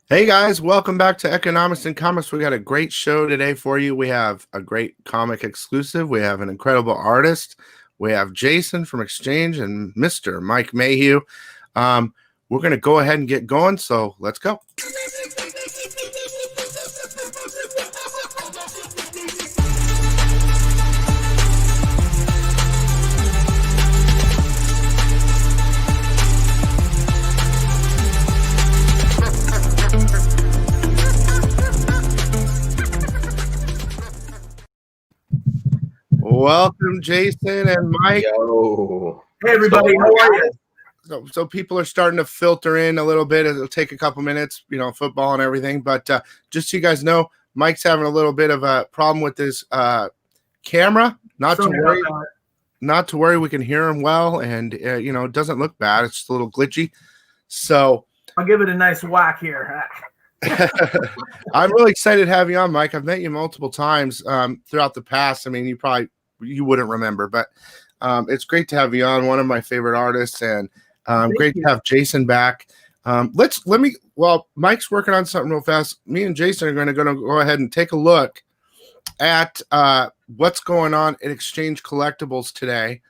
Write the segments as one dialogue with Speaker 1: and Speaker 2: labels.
Speaker 1: Hey guys, welcome back to Economics and Comics. We got a great show today for you. We have a great comic exclusive. We have an incredible artist. We have Jason from Exchange and Mr. Mike Mayhew. We're going to go ahead and get going, so let's go. Welcome, Jason and Mike.
Speaker 2: Yo.
Speaker 3: Hey, everybody. How are you?
Speaker 1: So people are starting to filter in a little bit. It'll take a couple minutes, football and everything. But just so you guys know, Mike's having a little bit of a problem with his camera. Not to worry. We can hear him well, and it doesn't look bad. It's just a little glitchy. So
Speaker 3: I'll give it a nice whack here.
Speaker 1: I'm really excited to have you on, Mike. I've met you multiple times throughout the past. I mean, you woughts remember, but it's great to have you on. One of my favorite artists, and great to have Jason back. While Mike's working on something real fast, me and Jason are going to go ahead and take a look at what's going on at Exchange Collectibles today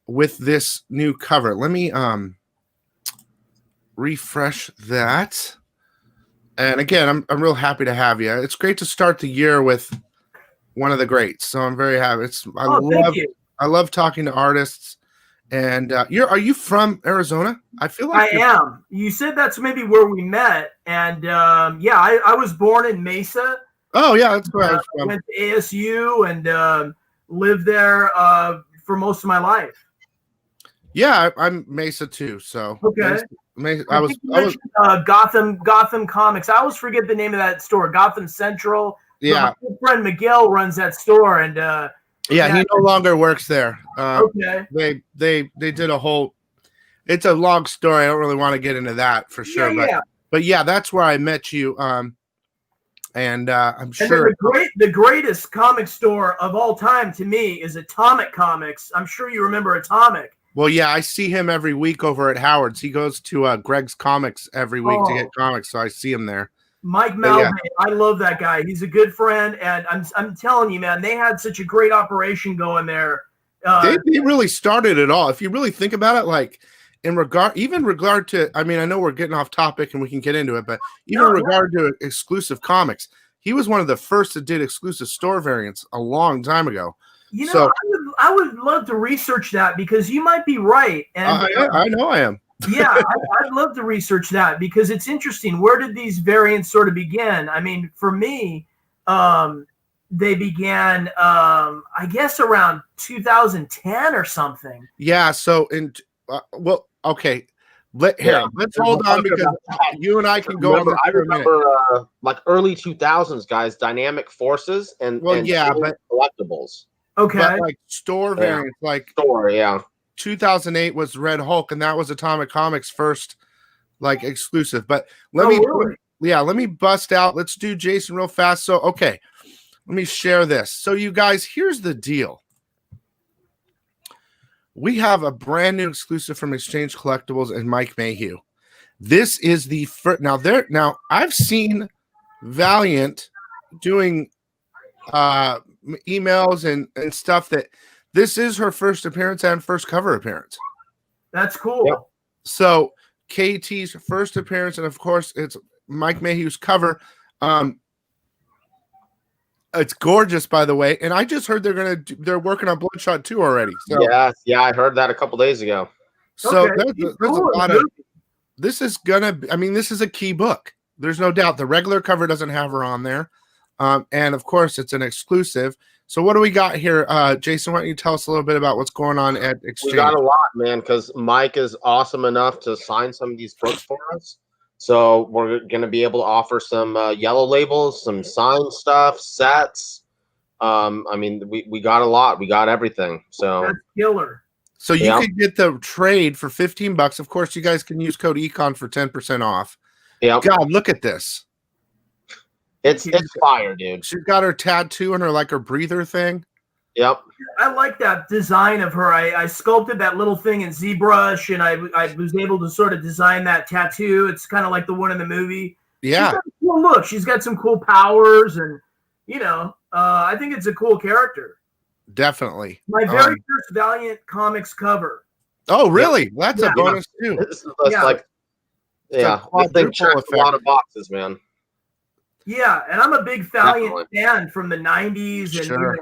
Speaker 1: with this new cover. Let me refresh that. And again, I'm real happy to have you. It's great to start the year with one of the greats. So I'm very happy. I love talking to artists. And are you from Arizona? I feel like
Speaker 3: I am. You said that's maybe where we met. And I was born in Mesa.
Speaker 1: Oh yeah, that's where I was from.
Speaker 3: Went to ASU and lived there for most of my life.
Speaker 1: Yeah, I'm Mesa too. So
Speaker 3: okay.
Speaker 1: I was
Speaker 3: Gotham Comics. I always forget the name of that store. Gotham Central.
Speaker 1: Yeah,
Speaker 3: my good friend Miguel runs that store, and
Speaker 1: he no longer works there.
Speaker 3: Okay.
Speaker 1: They did a whole. It's a long story. I don't really want to get into that for sure. But yeah, that's where I met you. I'm sure
Speaker 3: the greatest comic store of all time to me is Atomic Comics. I'm sure you remember Atomic.
Speaker 1: Well, yeah, I see him every week over at Howard's. He goes to Greg's Comics every week to get comics, so I see him there.
Speaker 3: Mike Malvey, I love that guy. He's a good friend, and I'm telling you, man, they had such a great operation going there.
Speaker 1: They really started it all. If you really think about it, like in regard to, I mean, I know we're getting off topic and we can get into it, but regard to exclusive comics, he was one of the first that did exclusive store variants a long time ago.
Speaker 3: I would love to research that because you might be right. And
Speaker 1: I know I am.
Speaker 3: Yeah, I'd love to research that because it's interesting. Where did these variants sort of begin? I mean, for me, they began, I guess, around 2010 or something.
Speaker 1: Yeah. So okay. Let's hold on because you and I can go.
Speaker 2: I remember like early 2000s, guys. Dynamic Forces and collectibles.
Speaker 3: Okay.
Speaker 1: But like store variants, like
Speaker 2: store,
Speaker 1: 2008 was Red Hulk, and that was Atomic Comics' first like exclusive. But let me bust out. Let's do Jason real fast. So okay, let me share this. So you guys, here's the deal. We have a brand new exclusive from Exchange Collectibles and Mike Mayhew. This is the first. Now I've seen Valiant doing emails and stuff that this is her first appearance and first cover appearance.
Speaker 3: That's cool.
Speaker 1: Yep. So KT's first appearance, and of course it's Mike Mayhew's cover. It's gorgeous, by the way, and I just heard they're working on Bloodshot 2 already. So
Speaker 2: yeah, I heard that a couple days ago.
Speaker 1: So there's a lot of. This is a key book. There's no doubt. The regular cover doesn't have her on there. And of course, it's an exclusive. So what do we got here? Jason, why don't you tell us a little bit about what's going on at Exchange?
Speaker 2: We got a lot, man, because Mike is awesome enough to sign some of these books for us. So we're going to be able to offer some yellow labels, some signed stuff, sets. I mean, we got a lot. We got everything. So
Speaker 3: that's killer.
Speaker 1: So you could get the trade for $15. Of course, you guys can use code ECON for 10% off.
Speaker 2: Yeah.
Speaker 1: God, look at this.
Speaker 2: It's fire, dude.
Speaker 1: She's got her tattoo and her breather thing.
Speaker 2: Yep.
Speaker 3: I like that design of her. I sculpted that little thing in ZBrush, and I was able to sort of design that tattoo. It's kind of like the one in the movie.
Speaker 1: Yeah,
Speaker 3: she's got a cool look. She's got some cool powers, and I think it's a cool character.
Speaker 1: definitely.
Speaker 3: My very first Valiant Comics cover.
Speaker 1: Oh, really? That's
Speaker 3: Yeah.
Speaker 1: a bonus too.
Speaker 2: That's
Speaker 3: Yeah.
Speaker 2: like,
Speaker 1: a
Speaker 2: this thing
Speaker 1: quadruple
Speaker 2: checks a
Speaker 1: effect.
Speaker 2: lot of boxes, man.
Speaker 3: Yeah, and I'm a big Valiant
Speaker 2: Definitely.
Speaker 3: fan from the '90s, and
Speaker 1: Sure.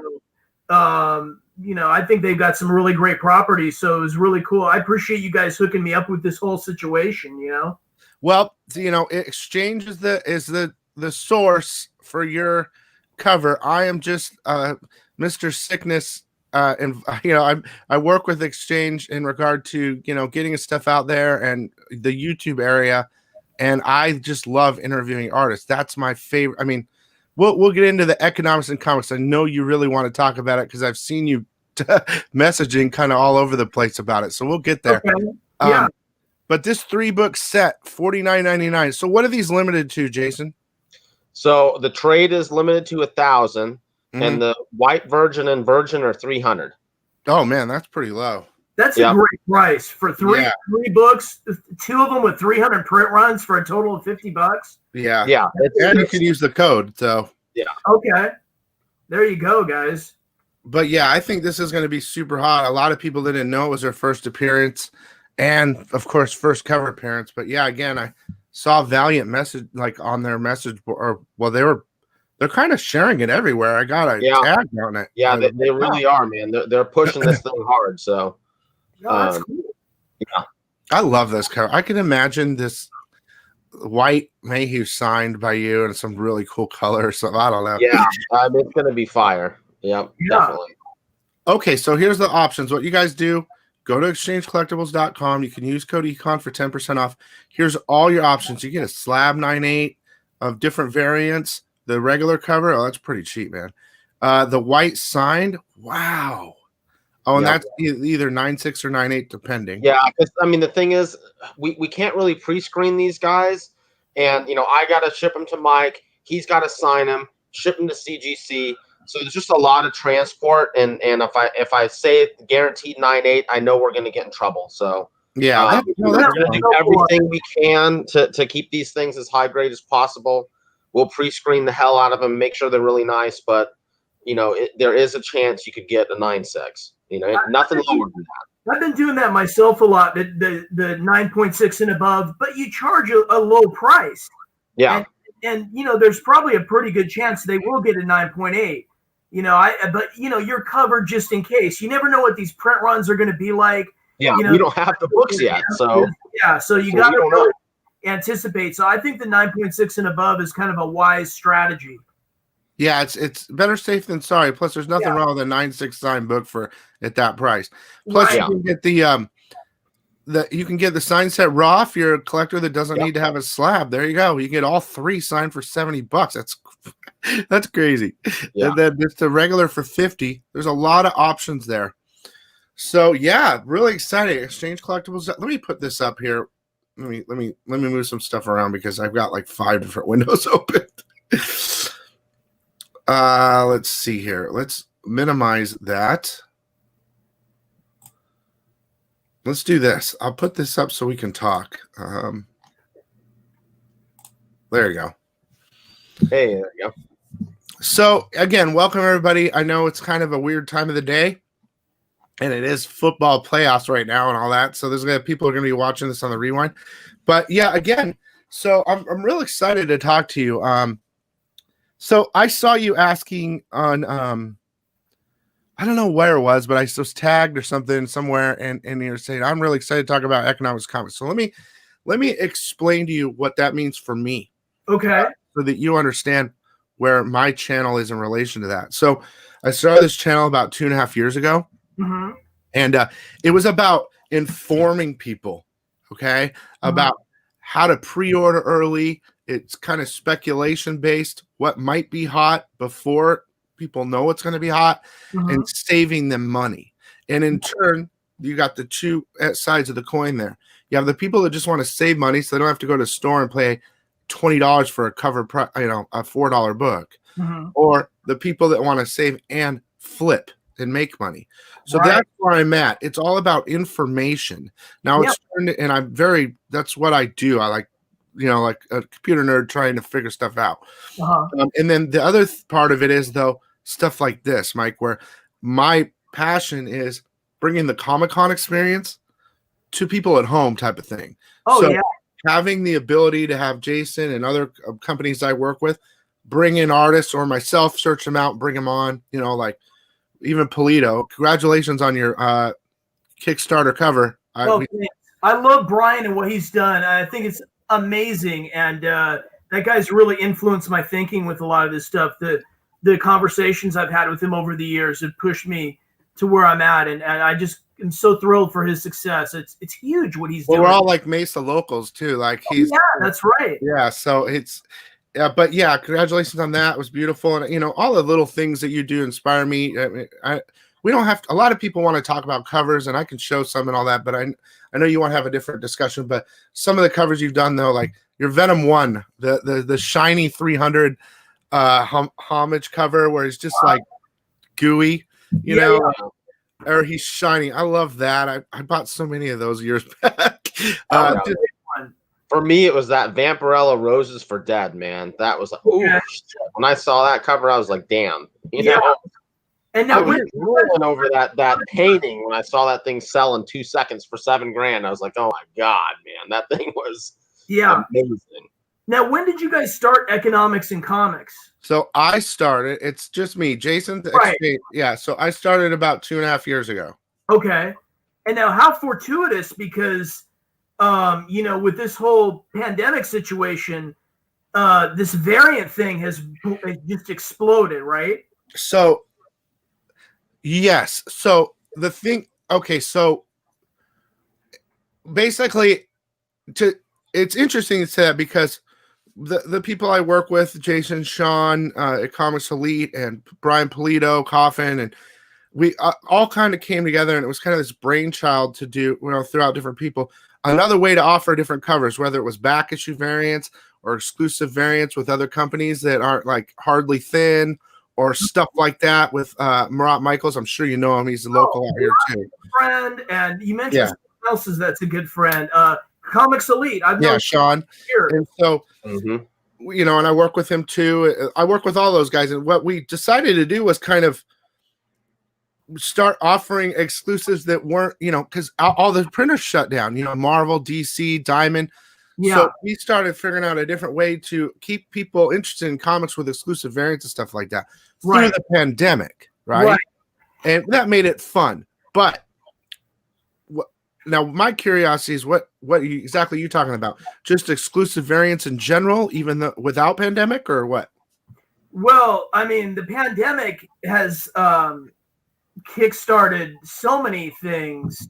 Speaker 3: I think they've got some really great properties. So it was really cool. I appreciate you guys hooking me up with this whole situation.
Speaker 1: Well, Exchange is the source for your cover. I am just Mr. Sickness, and I work with Exchange in regard to getting his stuff out there and the YouTube area, and I just love interviewing artists. That's my favorite. I mean, we'll get into the economics and comics. I know you really want to talk about it because I've seen you messaging kind of all over the place about it. So we'll get there.
Speaker 3: Okay. Yeah.
Speaker 1: But this 3-book set, $49.99. So what are these limited to, Jason?
Speaker 2: So the trade is limited to 1,000,
Speaker 1: Mhm.
Speaker 2: and the white virgin and virgin are 300.
Speaker 1: Oh man, that's pretty low.
Speaker 3: That's a great price for three books, 2 of them with 300 print runs for a total of $50.
Speaker 1: Yeah.
Speaker 2: Yeah.
Speaker 1: And you can use the code. So
Speaker 3: Okay. There you go, guys.
Speaker 1: but yeah, I think this is going to be super hot. A lot of people didn't know it was their first appearance, and of course, first cover appearance. But yeah, again, I saw Valiant message like on their message board, they're kind of sharing it everywhere. I got a tag on it.
Speaker 2: Yeah, they really are, man. They're pushing this thing hard. So
Speaker 3: that's cool.
Speaker 2: Yeah,
Speaker 1: I love this cover. I can imagine this white Mayhew signed by you in some really cool color. So I don't know.
Speaker 2: Yeah, it's gonna be fire. Yep, definitely.
Speaker 1: Okay, so here's the options. What you guys do, go to exchangecollectibles.com. You can use code ECON for 10% off. Here's all your options. You get a slab 9.8 of different variants. The regular cover, that's pretty cheap, man. The white signed, wow. Oh, and that's either 9.6 or 9.8, depending.
Speaker 2: Yeah, I mean, the thing is, we can't really pre-screen these guys, and I gotta ship them to Mike. He's got to sign them, ship them to CGC. So there's just a lot of transport, and if I say it guaranteed 9.8, I know we're gonna get in trouble. So
Speaker 1: yeah,
Speaker 2: we're gonna do everything we can to keep these things as high grade as possible. We'll pre-screen the hell out of them, make sure they're really nice, but there is a chance you could get a 9.6. Nothing lower than that.
Speaker 3: I've been doing that myself a lot. The 9.6 and above, but you charge a low price.
Speaker 2: Yeah,
Speaker 3: and there's probably a pretty good chance they will get a 9.8. But you're covered just in case. You never know what these print runs are going to be like.
Speaker 2: Yeah, we don't have the books yet, so
Speaker 3: so you got to really anticipate. So I think the 9.6 and above is kind of a wise strategy.
Speaker 1: Yeah, it's better safe than sorry. Plus, there's nothing wrong with a 9.6 signed book at that price. Plus, you can get you can get the signed set raw if you're a collector that doesn't need to have a slab. There you go. You get all 3 signed for $70. That's crazy.
Speaker 2: Yeah.
Speaker 1: And then just the regular for $50. There's a lot of options there. So yeah, really exciting. Exchange Collectibles. Let me put this up here. Let me move some stuff around because I've got like 5 different windows open. Let's see here. Let's minimize that. Let's do this. I'll put this up so we can talk. There you go.
Speaker 2: Hey, there you go.
Speaker 1: So again, welcome everybody. I know it's kind of a weird time of the day, and it is football playoffs right now and all that. So there's gonna people are gonna be watching this on the rewind. But yeah, again, so I'm real excited to talk to you. So I saw you asking on I don't know where it was, but I was tagged or something somewhere, and you're saying I'm really excited to talk about economics comics. So let me explain to you what that means for me.
Speaker 3: Okay.
Speaker 1: So that you understand where my channel is in relation to that. So I started this channel about 2.5 years ago, and it was about informing people, about how to pre-order early. It's kind of speculation based, what might be hot before people know what's going to be hot, and saving them money. And in turn, you got the two sides of the coin there. You have the people that just want to save money so they don't have to go to the store and pay $20 for a cover, a $4 book, or the people that want to save and flip and make money. So that's where I'm at. It's all about information. Now it's turned, and that's what I do. I like like a computer nerd trying to figure stuff out.
Speaker 3: Uh-huh.
Speaker 1: And then the other part of it is, though, stuff like this, Mike, where my passion is bringing the Comic-Con experience to people at home type of thing.
Speaker 3: Oh,
Speaker 1: so
Speaker 3: yeah.
Speaker 1: having the ability to have Jason and other companies I work with bring in artists, or myself search them out and bring them on, like even Polito. Congratulations on your Kickstarter cover.
Speaker 3: I love Brian and what he's done. I think it's amazing. And that guy's really influenced my thinking with a lot of this stuff. The conversations I've had with him over the years have pushed me to where I'm at. And I just am so thrilled for his success. It's huge what he's doing.
Speaker 1: We're all like Mesa locals too. Like he's
Speaker 3: that's right.
Speaker 1: Yeah. So it's, but yeah, congratulations on that. It was beautiful. And, all the little things that you do inspire me. We don't have to, a lot of people want to talk about covers, and I can show some and all that, but I know you want to have a different discussion, but some of the covers you've done though, like your Venom 1, the shiny 300 homage cover where it's just like gooey, or he's shiny. I love that. I bought so many of those years back.
Speaker 2: For me, it was that Vampirella Roses for Dead, man. That was shit. When I saw that cover, I was like, damn. You know? And I was rolling over that painting when I saw that thing sell in 2 seconds for $7,000. I was like, oh my God, man. That thing was amazing.
Speaker 3: Now, when did you guys start Economics and Comics?
Speaker 1: So I started, it's just me, Jason. Yeah, so I started about 2.5 years ago.
Speaker 3: Okay. And now how fortuitous, because with this whole pandemic situation, this variant thing has just exploded, right?
Speaker 1: So, yes. So the thing, okay, so basically, it's interesting to say that because the people I work with, Jason, Sean, at Comics Elite, and Brian Polito, Coffin, and we all kind of came together, and it was kind of this brainchild to do, throughout different people, another way to offer different covers, whether it was back issue variants or exclusive variants with other companies that aren't like Hardly Thin or stuff like that with Murat Michaels. I'm sure you know him. He's a local out here too.
Speaker 3: Friend, and you mentioned someone else that's a good friend. Comics Elite.
Speaker 1: Sean. And so, and I work with him too. I work with all those guys. And what we decided to do was kind of start offering exclusives that weren't, because all the printers shut down, Marvel, DC, Diamond. Yeah. So we started figuring out a different way to keep people interested in comics with exclusive variants and stuff like that through the pandemic. Right. And that made it fun. But now my curiosity is what exactly are you talking about? Just exclusive variants in general, even without pandemic, or what?
Speaker 3: Well, I mean, the pandemic has kickstarted so many things,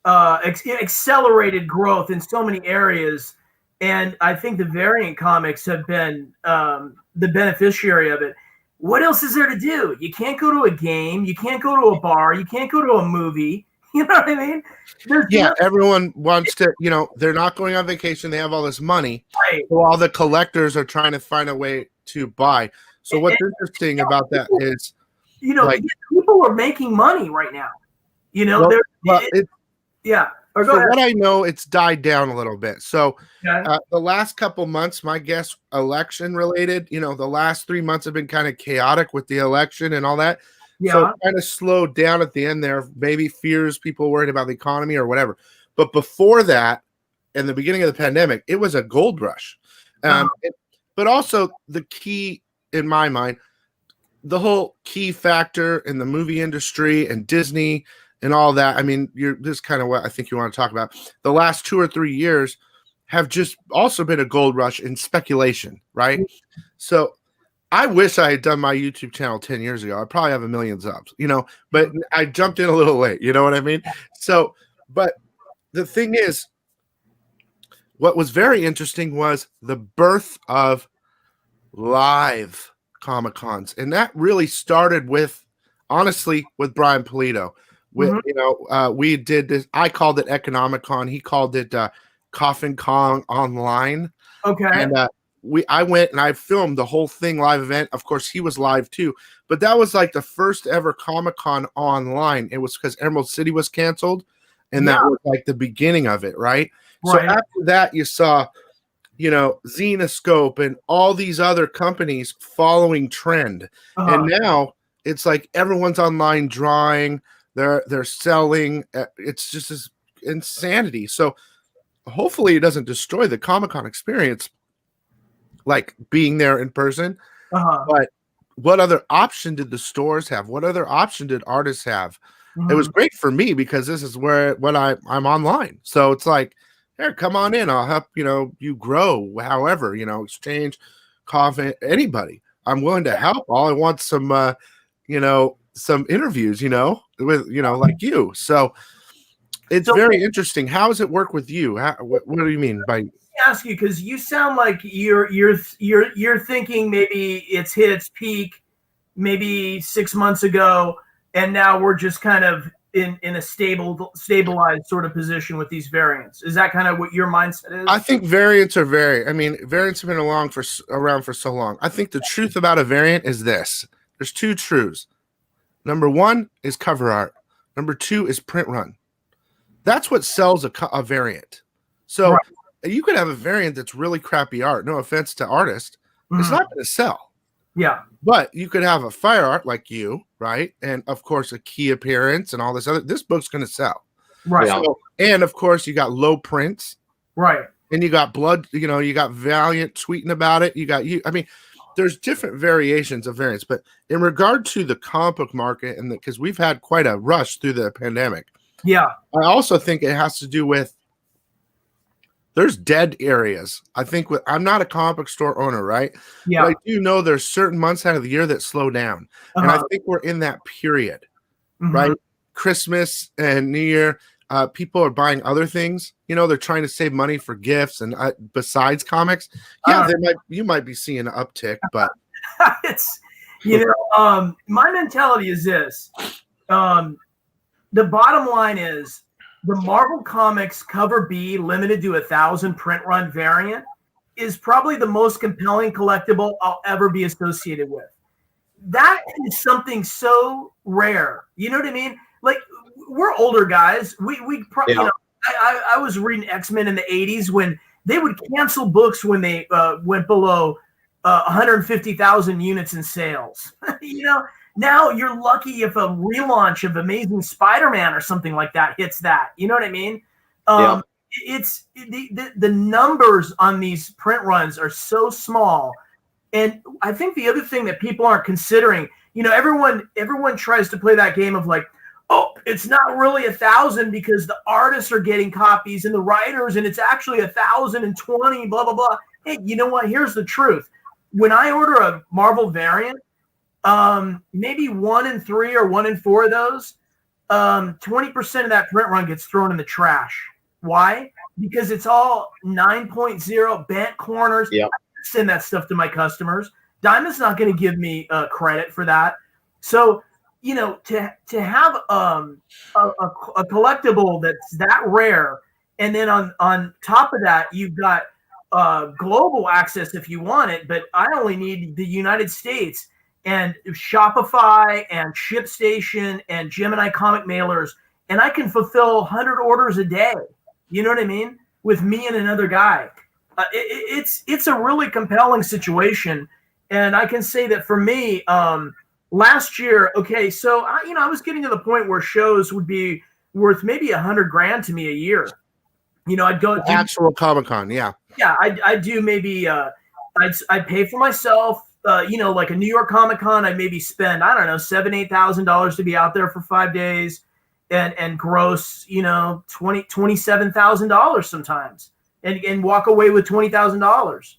Speaker 3: accelerated growth in so many areas, and I think the variant comics have been the beneficiary of it. What else is there to do? You can't go to a game, you can't go to a bar, you can't go to a movie. You know what I mean?
Speaker 1: Everyone wants to, they're not going on vacation. They have all this money.
Speaker 3: Right.
Speaker 1: So all the collectors are trying to find a way to buy. So what's interesting about that is,
Speaker 3: people are making money right now.
Speaker 1: What I know, it's died down a little bit. So the last couple months, my guess, election related, the last 3 months have been kind of chaotic with the election and all that. Yeah. So it kind of slowed down at the end there. Maybe fears, people worried about the economy or whatever. But before that, in the beginning of the pandemic, it was a gold rush. But also the key, in my mind, the whole key factor in the movie industry and Disney and all that. I mean, this is kind of what I think you want to talk about. The last 2 or 3 years have just also been a gold rush in speculation, right? So I wish I had done my YouTube channel 10 years ago. I probably have 1 million subs, but I jumped in a little late. You know what I mean? So, but the thing is, what was very interesting was the birth of live Comic-Cons. And that really started with Brian Polito. We did this. I called it Economic Con. He called it Coffin Comics Online.
Speaker 3: Okay.
Speaker 1: And I went and I filmed the whole thing live event. Of course, he was live too. But that was like the first ever Comic-Con online. It was because Emerald City was canceled. And that was like the beginning of it, right? So after that, you saw Xenoscope and all these other companies following trend. And now it's like everyone's online drawing, they're selling. It's just this insanity. So hopefully it doesn't destroy the Comic-Con experience, like being there in person. But what other option did the stores have? What other option did artists have? It was great for me because this is I'm online. So it's like, here, come on in. I'll help, you grow. However, exchange, Coffin, anybody. I'm willing to help. All I want some, some interviews, with, like you. So it's very interesting. How does it work with you? What do you mean by?
Speaker 3: Ask you, because you sound like you're thinking maybe it's hit its peak maybe 6 months ago, and now we're just kind of in a stabilized sort of position with these variants. Is that kind of what your mindset is?
Speaker 1: I think variants are variants have been around for so long. I think the truth about a variant is this. There's two truths. Number one is cover art. Number two is print run. That's what sells a variant. So you could have a variant that's really crappy art. No offense to artists. It's not going to sell.
Speaker 3: Yeah.
Speaker 1: But you could have a fire art like you, right? And of course, a key appearance and all this other. This book's going to sell.
Speaker 3: Right.
Speaker 1: So, and of course, you got low prints.
Speaker 3: Right.
Speaker 1: And you got blood, you got Valiant tweeting about it. I mean, there's different variations of variants. But in regard to the comic book market, and because we've had quite a rush through the pandemic.
Speaker 3: Yeah.
Speaker 1: I also think it has to do with there's dead areas. I think I'm not a comic book store owner, right?
Speaker 3: Yeah.
Speaker 1: But I do know there's certain months out of the year that slow down. And I think we're in that period, right? Christmas and New Year, people are buying other things. They're trying to save money for gifts and besides comics. Yeah, you might be seeing an uptick, but
Speaker 3: it's my mentality is this. The bottom line is the Marvel Comics cover B limited to 1,000 print run variant is probably the most compelling collectible I'll ever be associated with. That is something so rare. You know what I mean? Like, we're older guys. I was reading X-Men in the 80s when they would cancel books when they went below 150,000 units in sales. Now you're lucky if a relaunch of Amazing Spider-Man or something like that hits that. You know what I mean? It's the numbers on these print runs are so small. And I think the other thing that people aren't considering, everyone tries to play that game of like, oh, it's not really 1,000 because the artists are getting copies and the writers, and it's actually 1,020, blah, blah, blah. Hey, you know what? Here's the truth. When I order a Marvel variant, maybe 1 in 3 or 1 in 4 of those, 20% of that print run gets thrown in the trash. Why? Because it's all 9.0 bent corners.
Speaker 2: Yep.
Speaker 3: I send that stuff to my customers. Diamond's not going to give me credit for that. So, to have a collectible that's that rare, and then on top of that, you've got global access if you want it, but I only need the United States. And Shopify and ShipStation and GEMINI comic mailers, and I can fulfill 100 orders a day. You know what I mean? With me and another guy. It's a really compelling situation. And I can say that for me, last year, okay, so I was getting to the point where shows would be worth maybe $100,000 to me a year. I'd go to
Speaker 1: actual Comic-Con, yeah.
Speaker 3: Yeah, I'd do maybe I'd pay for myself. Like a New York Comic Con, I maybe spend, I don't know, $7,000-8,000 to be out there for 5 days and gross, $27,000 sometimes and walk away with $20,000,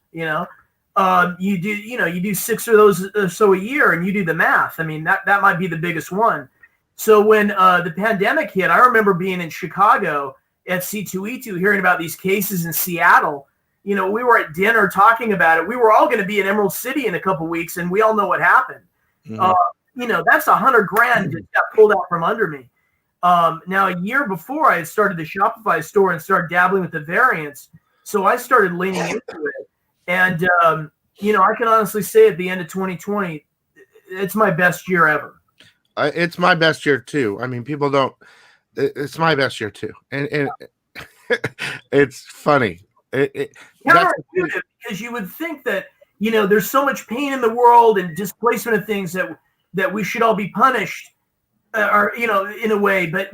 Speaker 3: you do 6 of those or so a year and you do the math. I mean, that might be the biggest one. So when the pandemic hit, I remember being in Chicago at C2E2 hearing about these cases in Seattle. We were at dinner talking about it. We were all going to be in Emerald City in a couple of weeks, and we all know what happened. That's $100,000 that got pulled out from under me. Now, a year before, I had started the Shopify store and started dabbling with the variants, so I started leaning into it. And I can honestly say at the end of 2020, it's my best year ever.
Speaker 1: It's my best year too. I mean, people don't. It's my best year too, and it's funny. That's
Speaker 3: counterintuitive, because you would think that, you know, there's so much pain in the world and displacement of things that we should all be punished, or, you know, in a way, but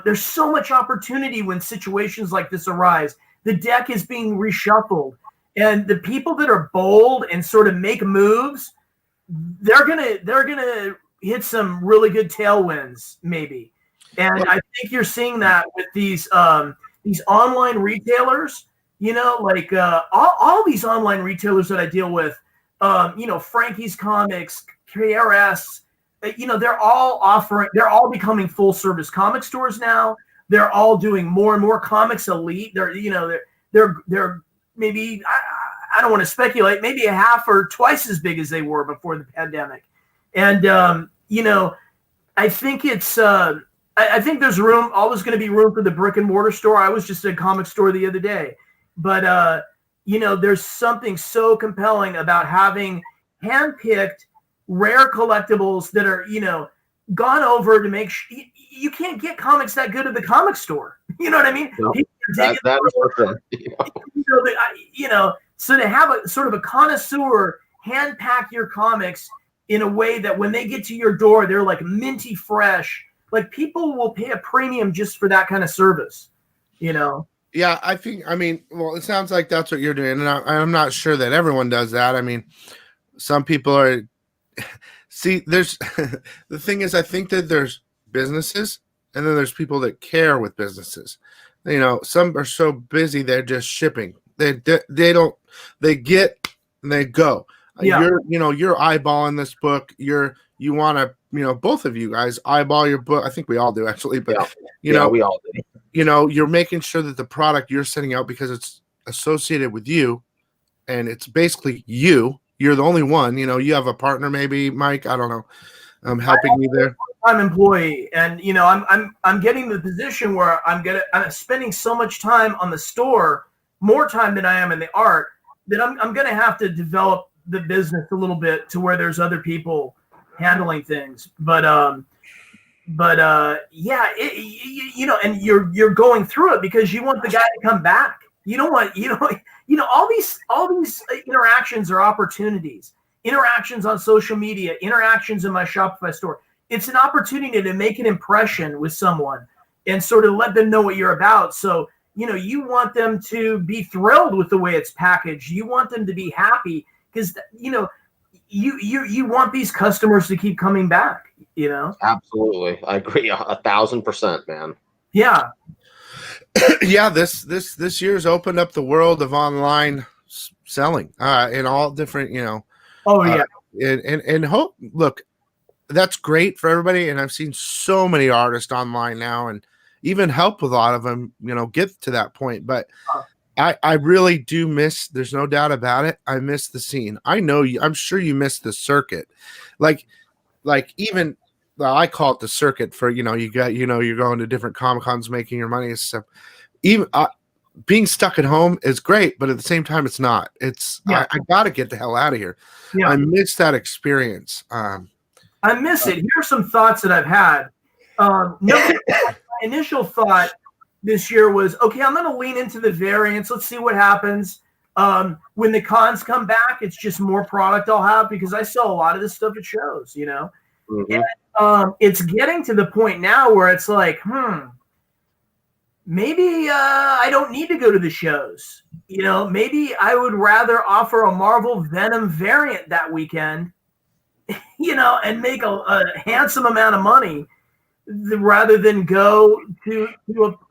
Speaker 3: there's so much opportunity when situations like this arise. The deck is being reshuffled, and the people that are bold and sort of make moves, they're gonna hit some really good tailwinds, maybe. And I think you're seeing that with these online retailers, you know, like all these online retailers that I deal with, you know, Frankie's Comics, KRS, you know, they're all becoming full service comic stores now. They're all doing more and more Comics Elite. They're maybe, I don't want to speculate, maybe a half or twice as big as they were before the pandemic. And you know, I think it's I think there's always going to be room for the brick and mortar store. I was just at a comic store the other day, but you know, there's something so compelling about having handpicked rare collectibles that are, you know, gone over to make sure you can't get comics that good at the comic store. You know what I mean?
Speaker 2: No, that is for sure.
Speaker 3: You know, so to have a sort of a connoisseur hand pack your comics in a way that when they get to your door, they're like minty fresh. Like, people will pay a premium just for that kind of service, you know?
Speaker 1: Yeah, I mean, well, it sounds like that's what you're doing. And I'm not sure that everyone does that. I mean, some people are, see, there's, the thing is, I think that there's businesses and then there's people that care with businesses. You know, some are so busy, they're just shipping. They get and they go.
Speaker 3: Yeah.
Speaker 1: You're eyeballing this book. You want to, you know, both of you guys eyeball your book. I think we all do, actually, but you know,
Speaker 2: we all do.
Speaker 1: You know, you're making sure that the product you're sending out, because it's associated with you and it's basically you're the only one. You know, you have a partner, maybe, Mike, I don't know, helping you there.
Speaker 3: I'm an employee, and you know, I'm getting the position where I'm spending so much time on the store, more time than I am in the art, that I'm gonna have to develop the business a little bit to where there's other people handling things. But yeah, you know, and you're going through it because you want the guy to come back. You don't want, you know, all these interactions are opportunities. Interactions on social media, interactions in my Shopify store. It's an opportunity to make an impression with someone and sort of let them know what you're about. So, you know, you want them to be thrilled with the way it's packaged. You want them to be happy because, you know, you want these customers to keep coming back, you know?
Speaker 2: Absolutely. I agree 1,000%, man.
Speaker 3: Yeah.
Speaker 1: Yeah. This year's opened up the world of online selling in all different, you know.
Speaker 3: Oh yeah.
Speaker 1: And hope, look, that's great for everybody. And I've seen so many artists online now and even help with a lot of them, you know, get to that point. But I really do miss, there's no doubt about it, I miss the scene. I know I'm sure you miss the circuit. Like even, well, I call it the circuit for, you know, you're going to different Comic Cons, making your money and stuff. Even being stuck at home is great, but at the same time, it's not. It's, I got to get the hell out of here. Yeah. I miss that experience.
Speaker 3: I miss it. Here's some thoughts that I've had. My initial thought this year was, okay, I'm going to lean into the variants. Let's see what happens. When the cons come back, it's just more product I'll have because I sell a lot of this stuff at shows, you know. Mm-hmm. And, it's getting to the point now where it's like, maybe I don't need to go to the shows. You know, maybe I would rather offer a Marvel Venom variant that weekend, you know, and make a handsome amount of money rather than go to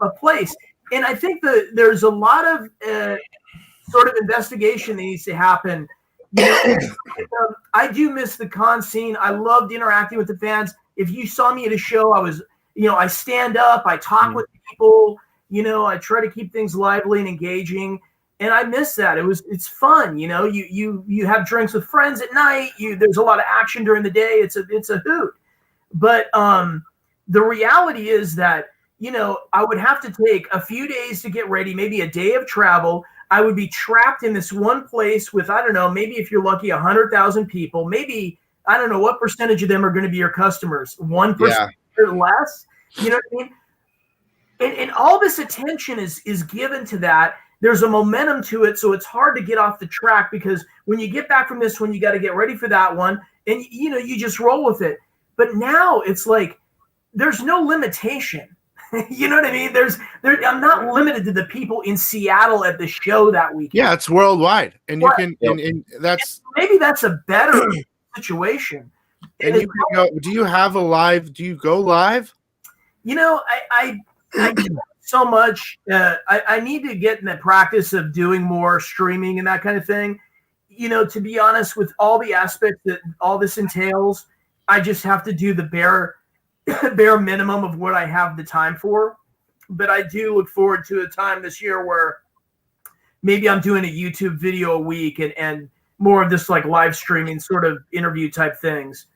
Speaker 3: a place. And I think that there's a lot of sort of investigation that needs to happen. You know, I do miss the con scene. I loved interacting with the fans. If you saw me at a show, I was, you know, I stand up, I talk with people, you know, I try to keep things lively and engaging. And I miss that. It's fun. You know, you have drinks with friends at night. There's a lot of action during the day. It's a hoot. But the reality is that, you know, I would have to take a few days to get ready, maybe a day of travel. I would be trapped in this one place with, I don't know, maybe if you're lucky, 100,000 people. Maybe, I don't know what percentage of them are going to be your customers. 1% or less. You know what I mean? And all this attention is given to that there's a momentum to it, so it's hard to get off the track, because when you get back from this one, you got to get ready for that one, and you just roll with it. But now it's like there's no limitation. You know what I mean? I'm not limited to the people in Seattle at the show that weekend.
Speaker 1: Yeah, it's worldwide, and you can, and that's
Speaker 3: maybe that's a better situation.
Speaker 1: And you can go. Do you have a live? Do you go live?
Speaker 3: I do so much. I need to get in the practice of doing more streaming and that kind of thing. To be honest, with all the aspects that all this entails, I just have to do the bare minimum of what I have the time for. But I do look forward to a time this year where maybe I'm doing a YouTube video a week and more of this like live streaming sort of interview type things.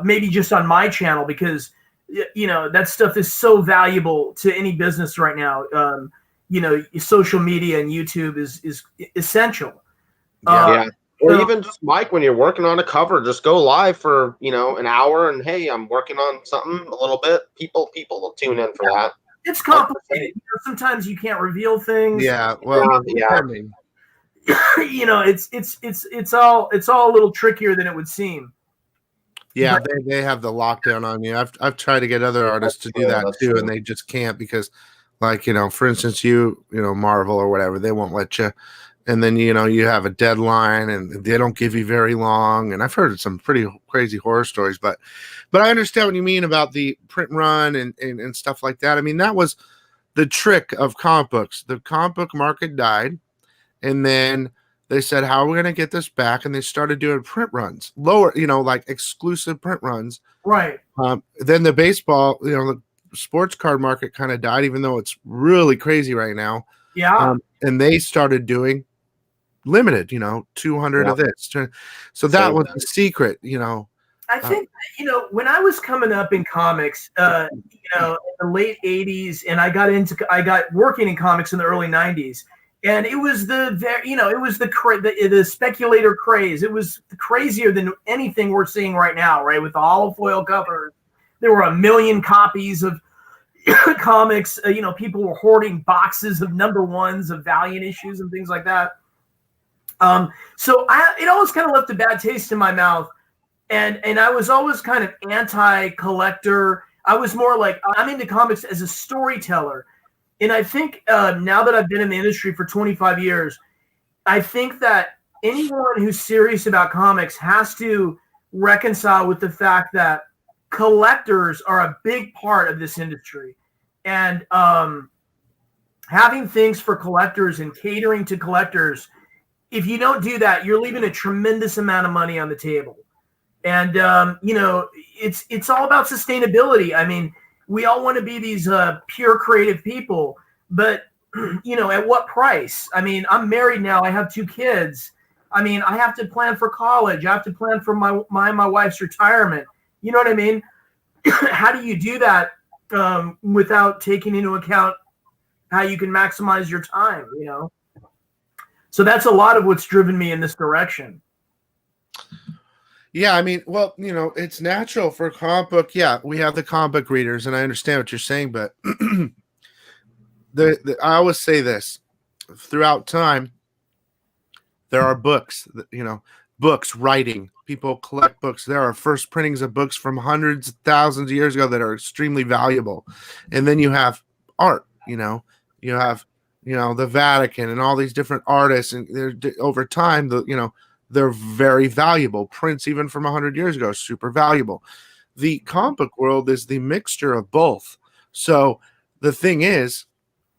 Speaker 3: Maybe just on my channel, because that stuff is so valuable to any business right now. Social media and YouTube is essential.
Speaker 2: Yeah. Or even just Mike, when you're working on a cover, just go live for an hour, and hey, I'm working on something a little bit. People will tune in for that.
Speaker 3: It's complicated. Sometimes you can't reveal things.
Speaker 1: Yeah. Well,
Speaker 2: yeah.
Speaker 3: It's all a little trickier than it would seem.
Speaker 1: Yeah, they have the lockdown on you. I've tried to get other artists to do that too, and they just can't, because, like, for instance, Marvel or whatever, they won't let you. And then, you have a deadline, and they don't give you very long. And I've heard some pretty crazy horror stories, but I understand what you mean about the print run and stuff like that. I mean, that was the trick of comic books. The comic book market died, and then they said, how are we going to get this back? And they started doing print runs, lower, like exclusive print runs.
Speaker 3: Right.
Speaker 1: Then the baseball, the sports card market kind of died, even though it's really crazy right now.
Speaker 3: Yeah.
Speaker 1: And they started doing limited, 200 of this. So that was the secret,
Speaker 3: I think, when I was coming up in comics, in the late 80s, and I got working in comics in the early 90s, and it was the speculator craze. It was crazier than anything we're seeing right now, right? With the olive foil covers, there were 1 million copies of comics. People were hoarding boxes of #1s of Valiant issues and things like that. So it always kind of left a bad taste in my mouth, and I was always kind of anti-collector. I was more like, I'm into comics as a storyteller. And I think now that I've been in the industry for 25 years, I think that anyone who's serious about comics has to reconcile with the fact that collectors are a big part of this industry. And having things for collectors and catering to collectors, if you don't do that, you're leaving a tremendous amount of money on the table. And, it's all about sustainability. I mean, we all want to be these pure creative people, but, at what price? I mean, I'm married now. I have 2 kids. I mean, I have to plan for college. I have to plan for my wife's retirement. You know what I mean? How do you do that without taking into account how you can maximize your time, So that's a lot of what's driven me in this direction.
Speaker 1: Yeah, I mean, well, it's natural for a comic book. Yeah, we have the comic book readers, and I understand what you're saying, but I always say this: throughout time, there are books, books, writing. People collect books. There are first printings of books from hundreds of thousands of years ago that are extremely valuable. And then you have art, you have, the Vatican and all these different artists. And over time, they're very valuable. Prints even from 100 years ago, super valuable. The comic book world is the mixture of both. So the thing is,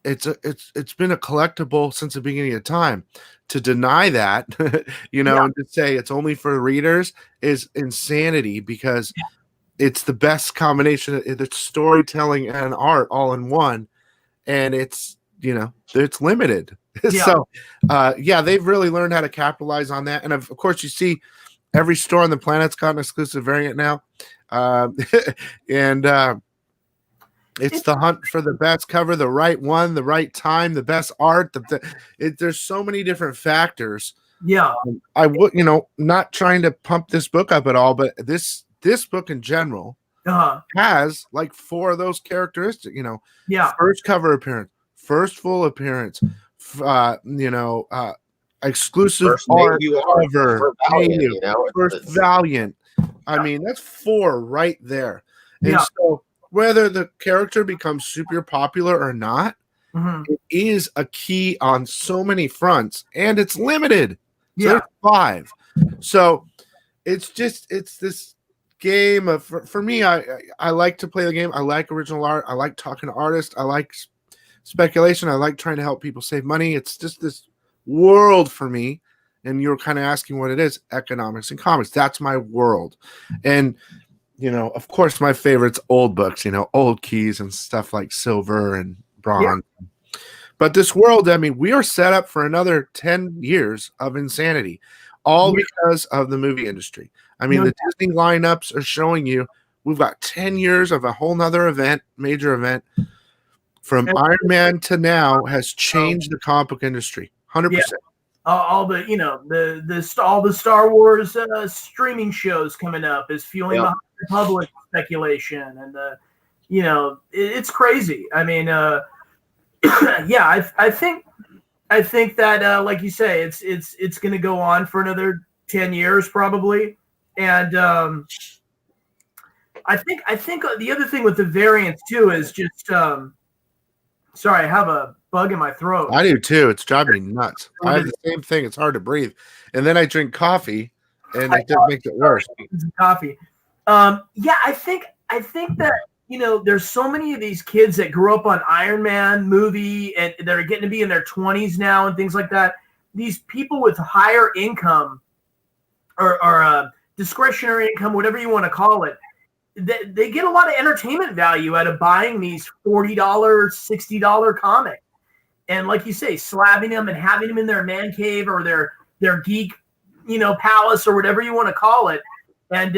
Speaker 1: it's been a collectible since the beginning of time. To deny that, and to say it's only for readers is insanity, because it's the best combination. It's storytelling and art all in one, and it's limited.
Speaker 3: Yeah.
Speaker 1: So, they've really learned how to capitalize on that. And of course, you see every store on the planet's got an exclusive variant now, and it's the hunt for the best cover, the right one, the right time, the best art. There's so many different factors.
Speaker 3: Yeah.
Speaker 1: I would, not trying to pump this book up at all, but this book in general has like 4 of those characteristics.
Speaker 3: Yeah.
Speaker 1: First cover appearance, first full appearance, exclusive
Speaker 2: First
Speaker 1: art
Speaker 2: Mayhew art
Speaker 1: cover,
Speaker 2: for Valiant,
Speaker 1: Mayhew,
Speaker 2: you know,
Speaker 1: first
Speaker 2: it's
Speaker 1: Valiant. I mean, that's 4 right there. And
Speaker 3: Yeah.
Speaker 1: so whether the character becomes super popular or not, it is a key on so many fronts, and it's limited. So there's 5. So it's this game of for me. I like to play the game. I like original art. I like talking to artists. I like speculation. I like trying to help people save money. It's just this world for me. And you're kind of asking what it is: economics and comics. That's my world. And of course, my favorite's old books. Old keys and stuff like silver and bronze. Yeah. But this world, I mean, we are set up for another 10 years of insanity, all because of the movie industry. I mean, the Disney lineups are showing you we've got 10 years of a whole nother event, major event, from Iron Man to now has changed the comic book industry, 100%.
Speaker 3: All the all the Star Wars streaming shows coming up is fueling the public speculation, and it's crazy. I mean, I think that like you say, it's going to go on for another 10 years probably, and I think the other thing with the variants too is just sorry, I have a bug in my throat.
Speaker 1: I do too. It's driving me nuts. I have the same thing. It's hard to breathe, and then I drink coffee, and it just makes it worse.
Speaker 3: Coffee. I think that there's so many of these kids that grew up on Iron Man movie and that are getting to be in their 20s now and things like that. These people with higher income or discretionary income, whatever you want to call it, they get a lot of entertainment value out of buying these $40, $60 comics. And like you say, slapping them and having them in their man cave or their geek, palace or whatever you want to call it. And,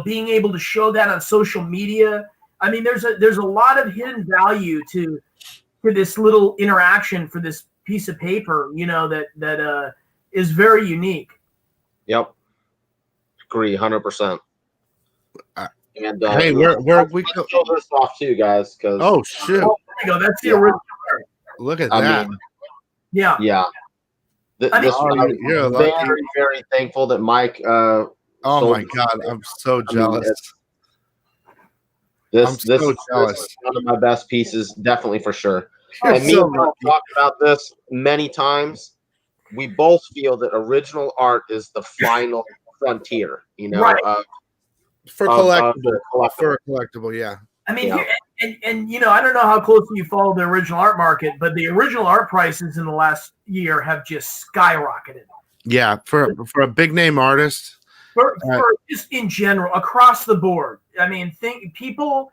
Speaker 3: being able to show that on social media. I mean, there's a lot of hidden value to this little interaction for this piece of paper, that is very unique.
Speaker 2: Yep. Agree 100%. And
Speaker 1: hey, we
Speaker 2: show this off too, guys. Because
Speaker 1: shoot,
Speaker 3: there you go. That's the original.
Speaker 1: Look at that.
Speaker 3: Yeah.
Speaker 2: I'm very, very thankful that Mike.
Speaker 1: Oh my God, I'm so jealous.
Speaker 2: This is one of my best pieces, definitely for sure. And me and Mike talked about this many times. We both feel that original art is the final frontier.
Speaker 3: Right.
Speaker 1: For collectible, yeah.
Speaker 3: I mean, I don't know how closely you follow the original art market, but the original art prices in the last year have just skyrocketed.
Speaker 1: Yeah, for a big name artist,
Speaker 3: for just in general across the board. I mean, people,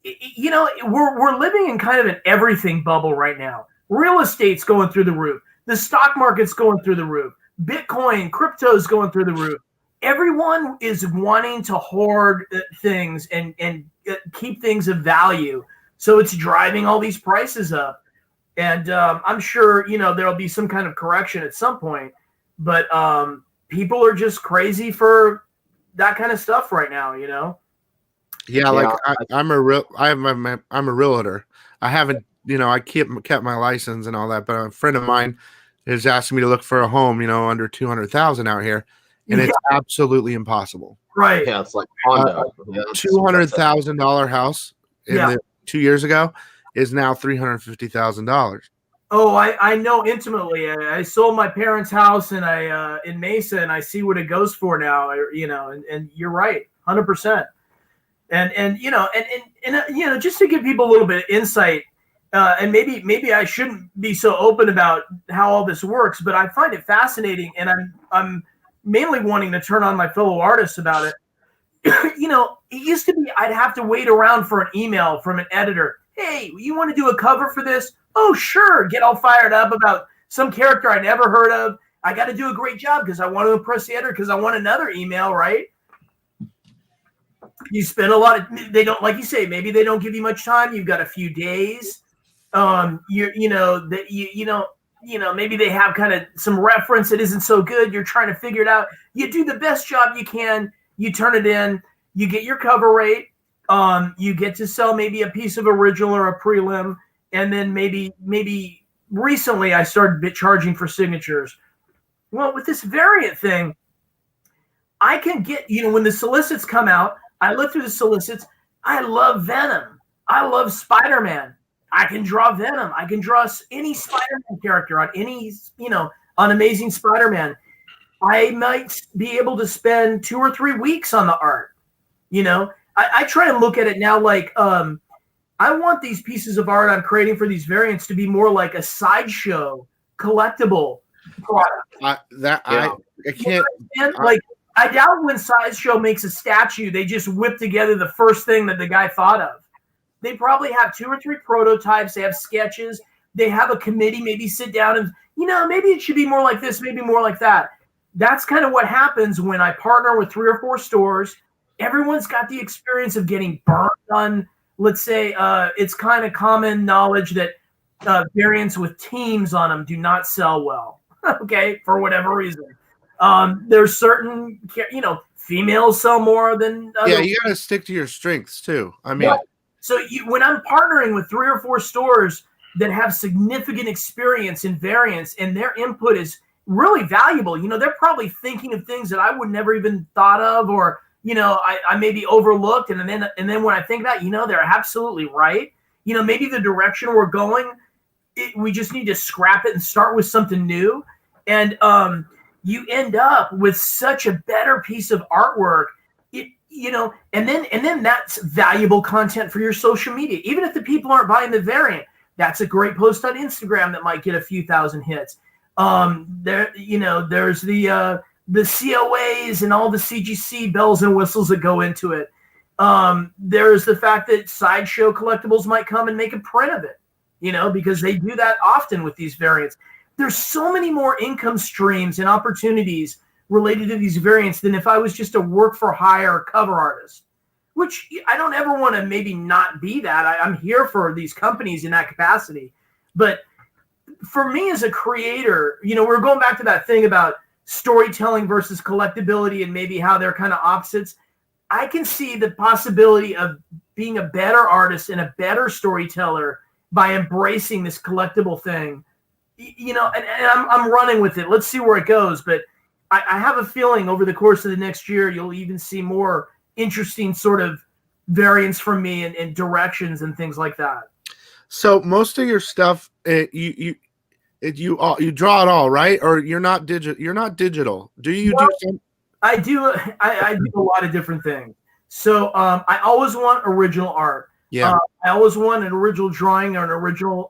Speaker 3: we're living in kind of an everything bubble right now. Real estate's going through the roof. The stock market's going through the roof. Bitcoin, crypto's going through the roof. Everyone is wanting to hoard things and keep things of value. So it's driving all these prices up. And I'm sure, there'll be some kind of correction at some point. But people are just crazy for that kind of stuff right now,
Speaker 1: Yeah, like I'm a realtor. I haven't, I kept my license and all that, but a friend of mine is asking me to look for a home, under 200,000 out here. And it's absolutely impossible.
Speaker 3: Right.
Speaker 2: Yeah, it's like condo.
Speaker 1: $200,000 house 2 years ago is now $350,000.
Speaker 3: Oh, I know intimately. I sold my parents' house and I in Mesa, and I see what it goes for now. And you're right, 100%. And just to give people a little bit of insight, and maybe I shouldn't be so open about how all this works, but I find it fascinating, and I'm mainly wanting to turn on my fellow artists about it. It used to be I'd have to wait around for an email from an editor. Hey, you want to do a cover for this? Oh, sure. Get all fired up about some character I never heard of. I got to do a great job because I want to impress the editor because I want another email, right? You spend a lot of, they don't, like you say, maybe they don't give you much time. You've got a few days. Maybe they have kind of some reference that isn't so good. You're trying to figure it out. You do the best job you can. You turn it in. You get your cover rate. You get to sell maybe a piece of original or a prelim, and then maybe recently I started charging for signatures. Well, with this variant thing, I can get, when the solicits come out, I look through the solicits. I love Venom. I love Spider-Man. I can draw Venom. I can draw any Spider-Man character on any, on Amazing Spider-Man. I might be able to spend 2 or 3 weeks on the art. I try and look at it now like I want these pieces of art I'm creating for these variants to be more like a sideshow collectible product.
Speaker 1: I can't.
Speaker 3: I doubt when Sideshow makes a statue, they just whip together the first thing that the guy thought of. They probably have 2 or 3 prototypes. They have sketches. They have a committee, maybe sit down and, maybe it should be more like this, maybe more like that. That's kind of what happens when I partner with 3 or 4 stores. Everyone's got the experience of getting burned on. Let's say it's kind of common knowledge that variants with teams on them do not sell well, okay, for whatever reason. There's certain, females sell more than others.
Speaker 1: Yeah, you got to stick to your strengths too. I mean,
Speaker 3: so when I'm partnering with 3 or 4 stores that have significant experience in variants and their input is really valuable, they're probably thinking of things that I would never even thought of, or I maybe overlooked, and then when I think about they're absolutely right. Maybe the direction we're going, we just need to scrap it and start with something new, and you end up with such a better piece of artwork, and then that's valuable content for your social media. Even if the people aren't buying the variant, that's a great post on Instagram that might get a few thousand hits. There's the COAs and all the CGC bells and whistles that go into it. There's the fact that Sideshow Collectibles might come and make a print of it, because they do that often with these variants. There's so many more income streams and opportunities related to these variants than if I was just a work for hire cover artist, which I don't ever want to maybe not be that. I'm here for these companies in that capacity. But for me as a creator, we're going back to that thing about storytelling versus collectability and maybe how they're kind of opposites. I can see the possibility of being a better artist and a better storyteller by embracing this collectible thing. And I'm running with it. Let's see where it goes. But I have a feeling over the course of the next year, you'll even see more interesting sort of variants from me and directions and things like that.
Speaker 1: So most of your stuff, you draw it all, right? Or you're not digital. You're not digital. Do you do some?
Speaker 3: I do. I do a lot of different things. So I always want original art.
Speaker 1: Yeah.
Speaker 3: I always want an original drawing or an original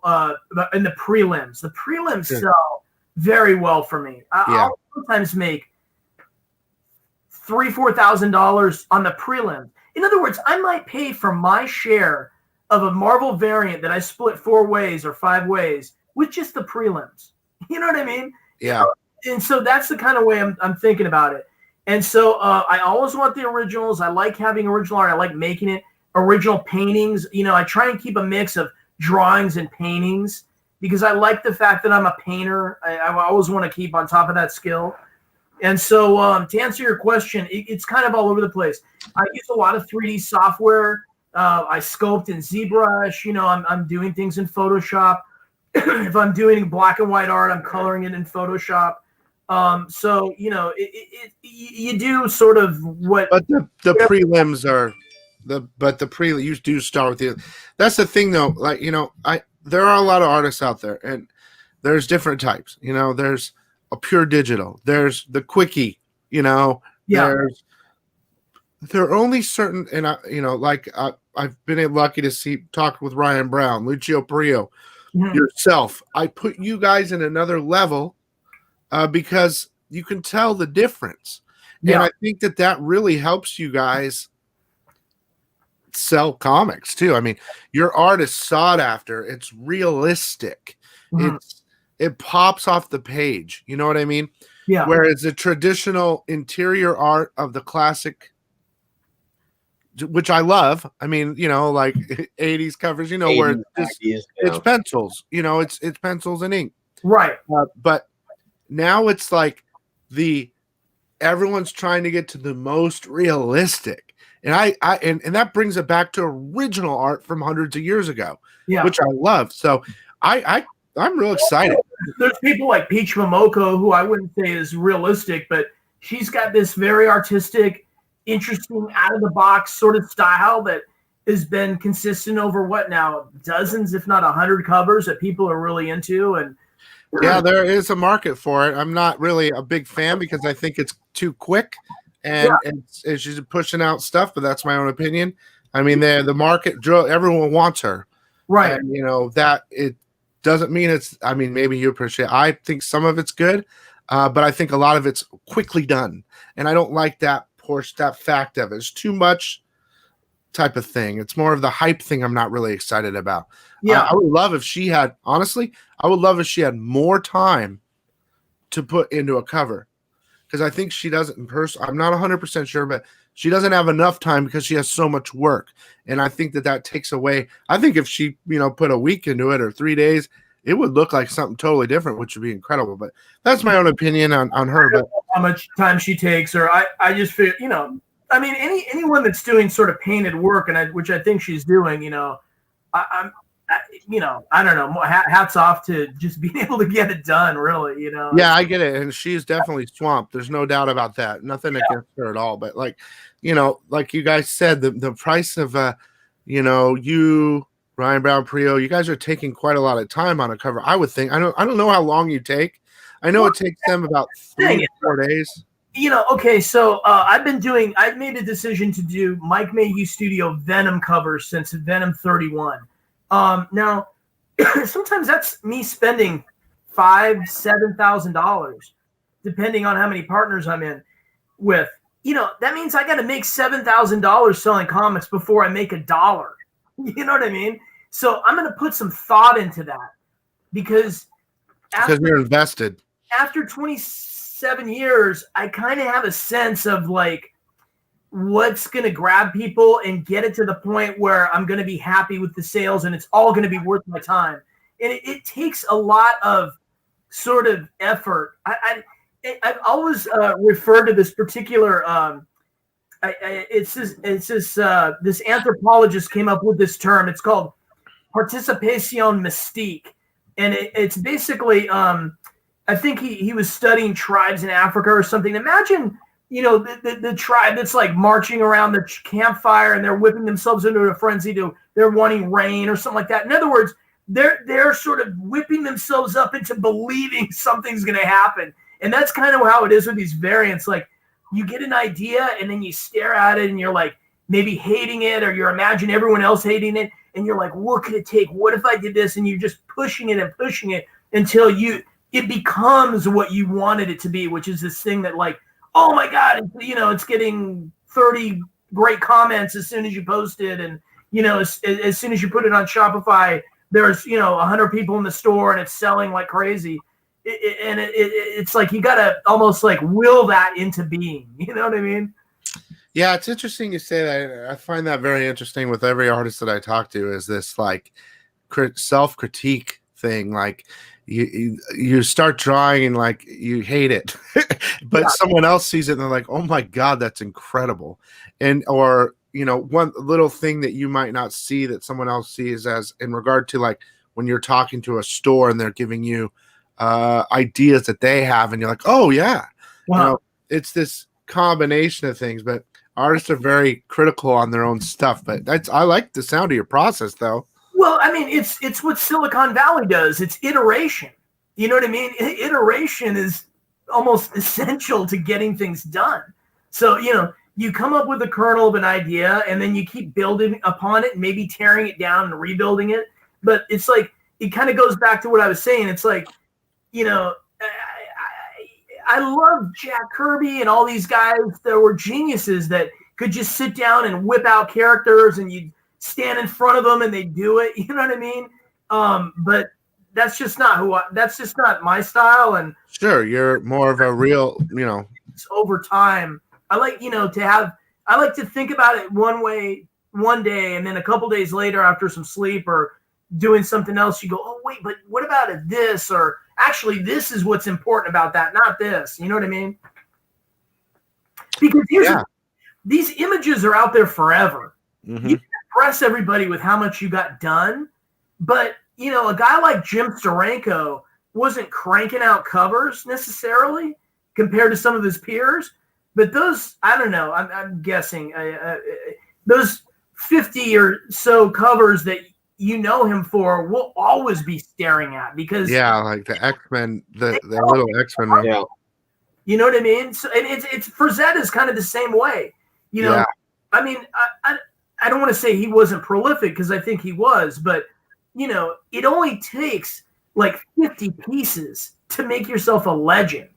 Speaker 3: in the prelims. The prelims sell very well for me. I'll sometimes make $3,000-$4,000 on the prelim. In other words, I might pay for my share of a Marvel variant that I split 4 ways or 5 ways with just the prelims. You know what I mean?
Speaker 1: Yeah.
Speaker 3: And so that's the kind of way I'm thinking about it. And so I always want the originals. I like having original art. I like making it. Original paintings. I try and keep a mix of drawings and paintings because I like the fact that I'm a painter. I always want to keep on top of that skill. And so to answer your question, it's kind of all over the place. I use a lot of 3D software. I sculpt in ZBrush. I'm doing things in Photoshop. If I'm doing black and white art, I'm coloring it in Photoshop. So you do sort of what.
Speaker 1: But the prelims are you do start with the. That's the thing, though. Like there are a lot of artists out there, and there's different types. There's a pure digital. There's the quickie. There are only certain, and I've been lucky to talk with Ryan Brown, Lucio Perillo, yourself. I put you guys in another level because you can tell the difference, and I think that really helps you guys sell comics too. I mean, your art is sought after. It's realistic. It pops off the page. You know what I mean?
Speaker 3: Yeah.
Speaker 1: Whereas the traditional interior art of the classic, which I love. I mean, like 80s covers, where it's pencils, it's pencils and ink.
Speaker 3: Right.
Speaker 1: But now it's like everyone's trying to get to the most realistic. And and that brings it back to original art from hundreds of years ago, which I love. So I I'm real excited.
Speaker 3: There's people like Peach Momoko, who I wouldn't say is realistic, but she's got this very artistic, interesting, out of the box sort of style that has been consistent over what now, dozens, if not 100 covers that people are really into. And
Speaker 1: yeah, there is a market for it. I'm not really a big fan because I think it's too quick and she's pushing out stuff, but that's my own opinion. I mean, the market, everyone wants her.
Speaker 3: Right.
Speaker 1: And, you know, that it doesn't mean it's, I mean, maybe you appreciate, I think some of it's good, but I think a lot of it's quickly done. And I don't like that portion, that fact of it. It's too much type of thing. It's more of the hype thing I'm not really excited about.
Speaker 3: Yeah.
Speaker 1: I would love if she had, honestly, I would love if she had more time to put into a cover. Because I think she doesn't in person. I'm not 100% sure, but she doesn't have enough time because she has so much work. And I think that takes away. I think if she, you know, put a week into it or 3 days, it would look like something totally different, which would be incredible. But that's my own opinion on her. But
Speaker 3: how much time she takes, or I just feel, you know, I mean, anyone that's doing sort of painted work, and which I think she's doing, you know, you know, I don't know. Hats off to just being able to get it done, really, you know.
Speaker 1: Yeah, I get it. And she's definitely swamped. There's no doubt about that. Nothing against her at all. But like, you know, like you guys said, the price of, you know, you, Ryan Brown Prio, you guys are taking quite a lot of time on a cover. I would think. I don't know how long you take. I know it takes them about 3 to 4 days.
Speaker 3: You know, okay, so I've made a decision to do Mike Mayhew Studio Venom covers since Venom 31. Now, sometimes that's me spending $5,000-$7,000, depending on how many partners I'm in with. You know, that means I got to make $7,000 selling comics before I make $1. You know what I mean? So I'm going to put some thought into that because
Speaker 1: you're invested.
Speaker 3: After 27 years, I kind of have a sense of like what's going to grab people and get it to the point where I'm going to be happy with the sales and it's all going to be worth my time. And it takes a lot of sort of effort. I've always referred to this particular this anthropologist came up with this term. It's called participation mystique. And it's basically, I think he was studying tribes in Africa or something. Imagine, you know, the tribe that's like marching around the campfire and they're whipping themselves into a frenzy they're wanting rain or something like that. In other words, they're sort of whipping themselves up into believing something's going to happen. And that's kind of how it is with these variants. Like, you get an idea and then you stare at it and you're like maybe hating it, or you imagine everyone else hating it. And you're like, what could it take? What if I did this? And you're just pushing it until it becomes what you wanted it to be, which is this thing that like, oh my God, you know, it's getting 30 great comments as soon as you post it. And, you know, as soon as you put it on Shopify, there's, you know, 100 people in the store and it's selling like crazy. It's like you got to almost like will that into being. You know what I mean?
Speaker 1: Yeah, it's interesting you say that. I find that very interesting with every artist that I talk to is this like self-critique thing. Like you start drawing and like you hate it, but someone else sees it and they're like, oh my God, that's incredible. And, or, you know, one little thing that you might not see that someone else sees as in regard to like when you're talking to a store and they're giving you ideas that they have and you're like, oh yeah.
Speaker 3: Wow.
Speaker 1: You know, it's this combination of things, but artists are very critical on their own stuff. But I like the sound of your process though.
Speaker 3: Well, I mean, it's what Silicon Valley does. It's iteration. You know what I mean? Iteration is almost essential to getting things done. So, you know, you come up with a kernel of an idea and then you keep building upon it, maybe tearing it down and rebuilding it. But it's like, it kind of goes back to what I was saying. It's like, you know, I love Jack Kirby and all these guys that were geniuses that could just sit down and whip out characters and you'd stand in front of them and they do it. You know what I mean? But that's just not that's just not my style. And
Speaker 1: sure, you're more of a real, you know,
Speaker 3: over time, I like, you know, I like to think about it one way, one day, and then a couple days later after some sleep or doing something else, you go, oh wait, but what about this? Or actually, this is what's important about that, not this. You know what I mean? Because these images are out there forever. Mm-hmm. You can impress everybody with how much you got done, but a guy like Jim Steranko wasn't cranking out covers necessarily compared to some of his peers, but those, I don't know, I'm guessing those 50 or so covers that you know him for will always be staring at, because
Speaker 1: like the X-Men, the little X-Men.
Speaker 2: Yeah.
Speaker 3: You know what I mean? So, and it's Frazetta's kind of the same way. I mean, I don't want to say he wasn't prolific, because I think he was, but it only takes like 50 pieces to make yourself a legend.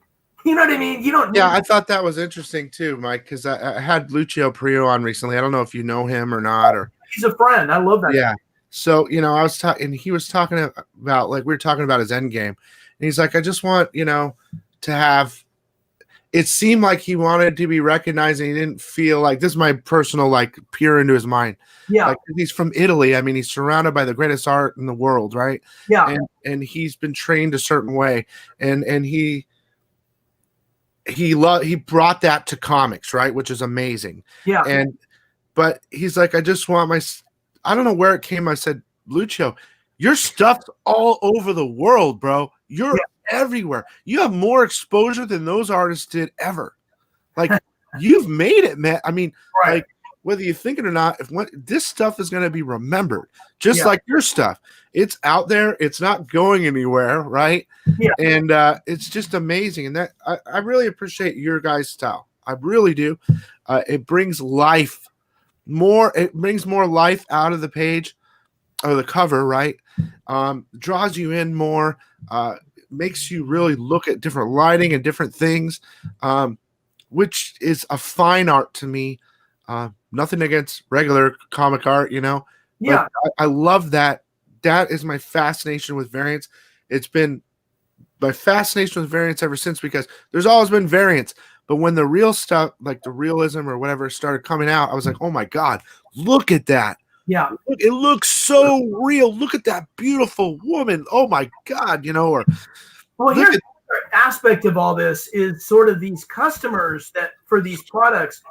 Speaker 3: You know what I mean? You don't.
Speaker 1: I thought that was interesting too, Mike, because I had Lucio Prio on recently. I don't know if you know him or not, or
Speaker 3: he's a friend. I love that.
Speaker 1: Yeah. So I was talking, and he was talking about, like, we were talking about his end game, and he's like, I just want to have. It seemed like he wanted to be recognized, and he didn't feel like, this is my personal, like, peer into his mind.
Speaker 3: Yeah.
Speaker 1: Like, he's from Italy. I mean, he's surrounded by the greatest art in the world, right?
Speaker 3: Yeah.
Speaker 1: And he's been trained a certain way, and he brought that to comics, right? Which is amazing.
Speaker 3: Yeah.
Speaker 1: But he's like, I just want I don't know where it came. I said, Lucio, your stuff's all over the world, bro. You're everywhere. You have more exposure than those artists did ever. Like, you've made it, man. I mean, like, whether you think it or not, this stuff is going to be remembered, just like your stuff. It's out there. It's not going anywhere, right?
Speaker 3: Yeah.
Speaker 1: And it's just amazing. And that I really appreciate your guys' style. I really do. It brings life more. It brings more life out of the page or the cover, right? Draws you in more. Makes you really look at different lighting and different things, which is a fine art to me. Nothing against regular comic art,
Speaker 3: Yeah.
Speaker 1: But I love that. That is my fascination with variants. It's been my fascination with variants ever since, because there's always been variants. But when the real stuff, like the realism or whatever, started coming out, I was like, oh my God, look at that.
Speaker 3: Yeah.
Speaker 1: It looks so real. Look at that beautiful woman. Oh my God, or
Speaker 3: well, here's another aspect of all this is sort of these customers that for these products,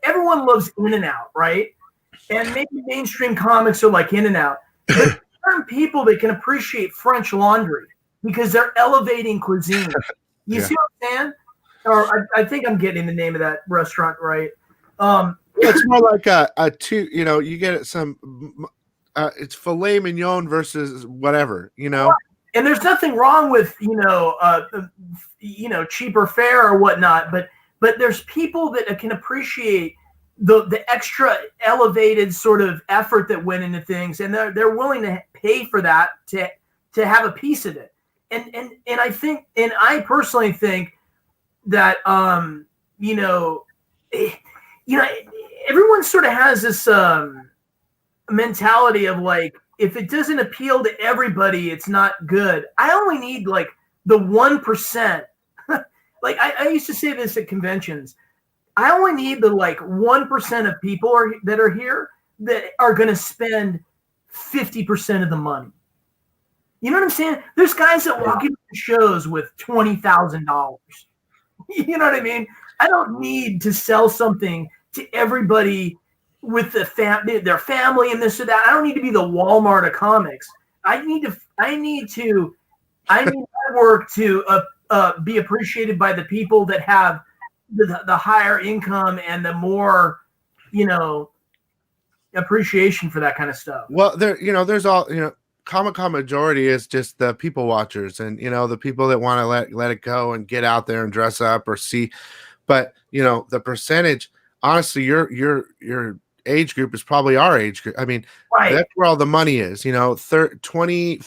Speaker 3: everyone loves In and Out, right? And maybe mainstream comics are like In and Out. But there are people that can appreciate French Laundry because they're elevating cuisine. You see what I'm saying? Or I think I'm getting the name of that restaurant right.
Speaker 1: It's more like a two, you get some, it's filet mignon versus whatever,
Speaker 3: And there's nothing wrong with, cheaper fare or whatnot, but there's people that can appreciate the extra elevated sort of effort that went into things, and they're willing to pay for that to have a piece of it. And I think, and I personally think that everyone sort of has this mentality of like, if it doesn't appeal to everybody, it's not good. I only need like the 1%. Like I used to say this at conventions. I only need the like 1% of people that are here that are going to spend 50% of the money. You know what I'm saying? There's guys that walk into shows with $20,000. You know what I mean? I don't need to sell something to everybody with their family and this or that. I don't need to be the Walmart of comics. I need my work to be appreciated by the people that have the higher income and the more, appreciation for that kind of stuff.
Speaker 1: Well, there's all, Comic-Con majority is just the people watchers and, the people that want to let it go and get out there and dress up or see. But, the percentage, honestly, your age group is probably our age group. I mean, that's where all the money is, 30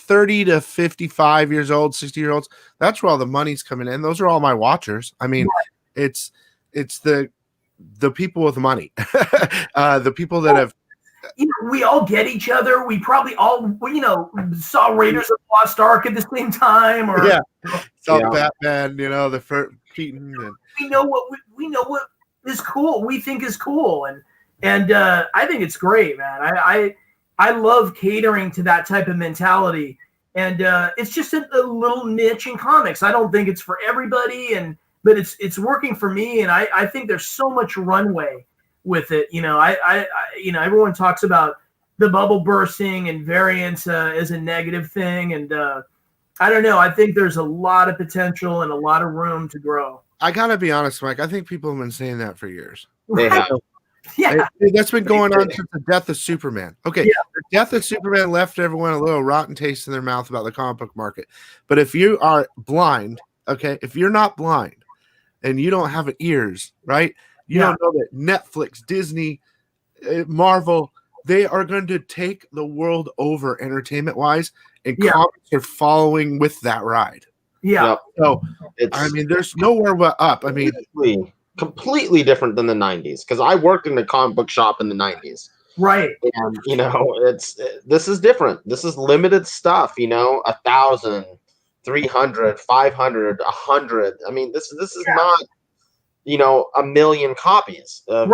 Speaker 1: to 55 years old, 60-year-olds. That's where all the money's coming in. Those are all my watchers. I mean, it's the people with money, the people that have,
Speaker 3: we all get each other. We probably all, saw Raiders of the Lost Ark at the same time, or
Speaker 1: saw Batman. The first Keaton. And
Speaker 3: we know what is cool. We think is cool, and I think it's great, man. I love catering to that type of mentality, and it's just a little niche in comics. I don't think it's for everybody, but it's working for me, and I think there's so much runway with it. Everyone talks about the bubble bursting and variants as a negative thing. And I don't know. I think there's a lot of potential and a lot of room to grow.
Speaker 1: I gotta be honest, Mike. I think people have been saying that for years.
Speaker 2: They have.
Speaker 3: Yeah.
Speaker 1: That's been going on since the death of Superman. Okay,
Speaker 3: Yeah.
Speaker 1: the death of Superman left everyone a little rotten taste in their mouth about the comic book market. But if you are blind, okay, if you're not blind and you don't have ears, right? You don't know that Netflix, Disney, Marvel, they are going to take the world over entertainment-wise, and comics are following with that ride.
Speaker 3: Yeah.
Speaker 2: Yep.
Speaker 1: So, I mean, there's nowhere but up. I mean,
Speaker 2: completely different than the 90s, because I worked in a comic book shop in the 90s.
Speaker 3: Right.
Speaker 2: And, you know, this is different. This is limited stuff, you know, 1,000, 300, 500, 100. I mean, this is not, you know, 1 million copies of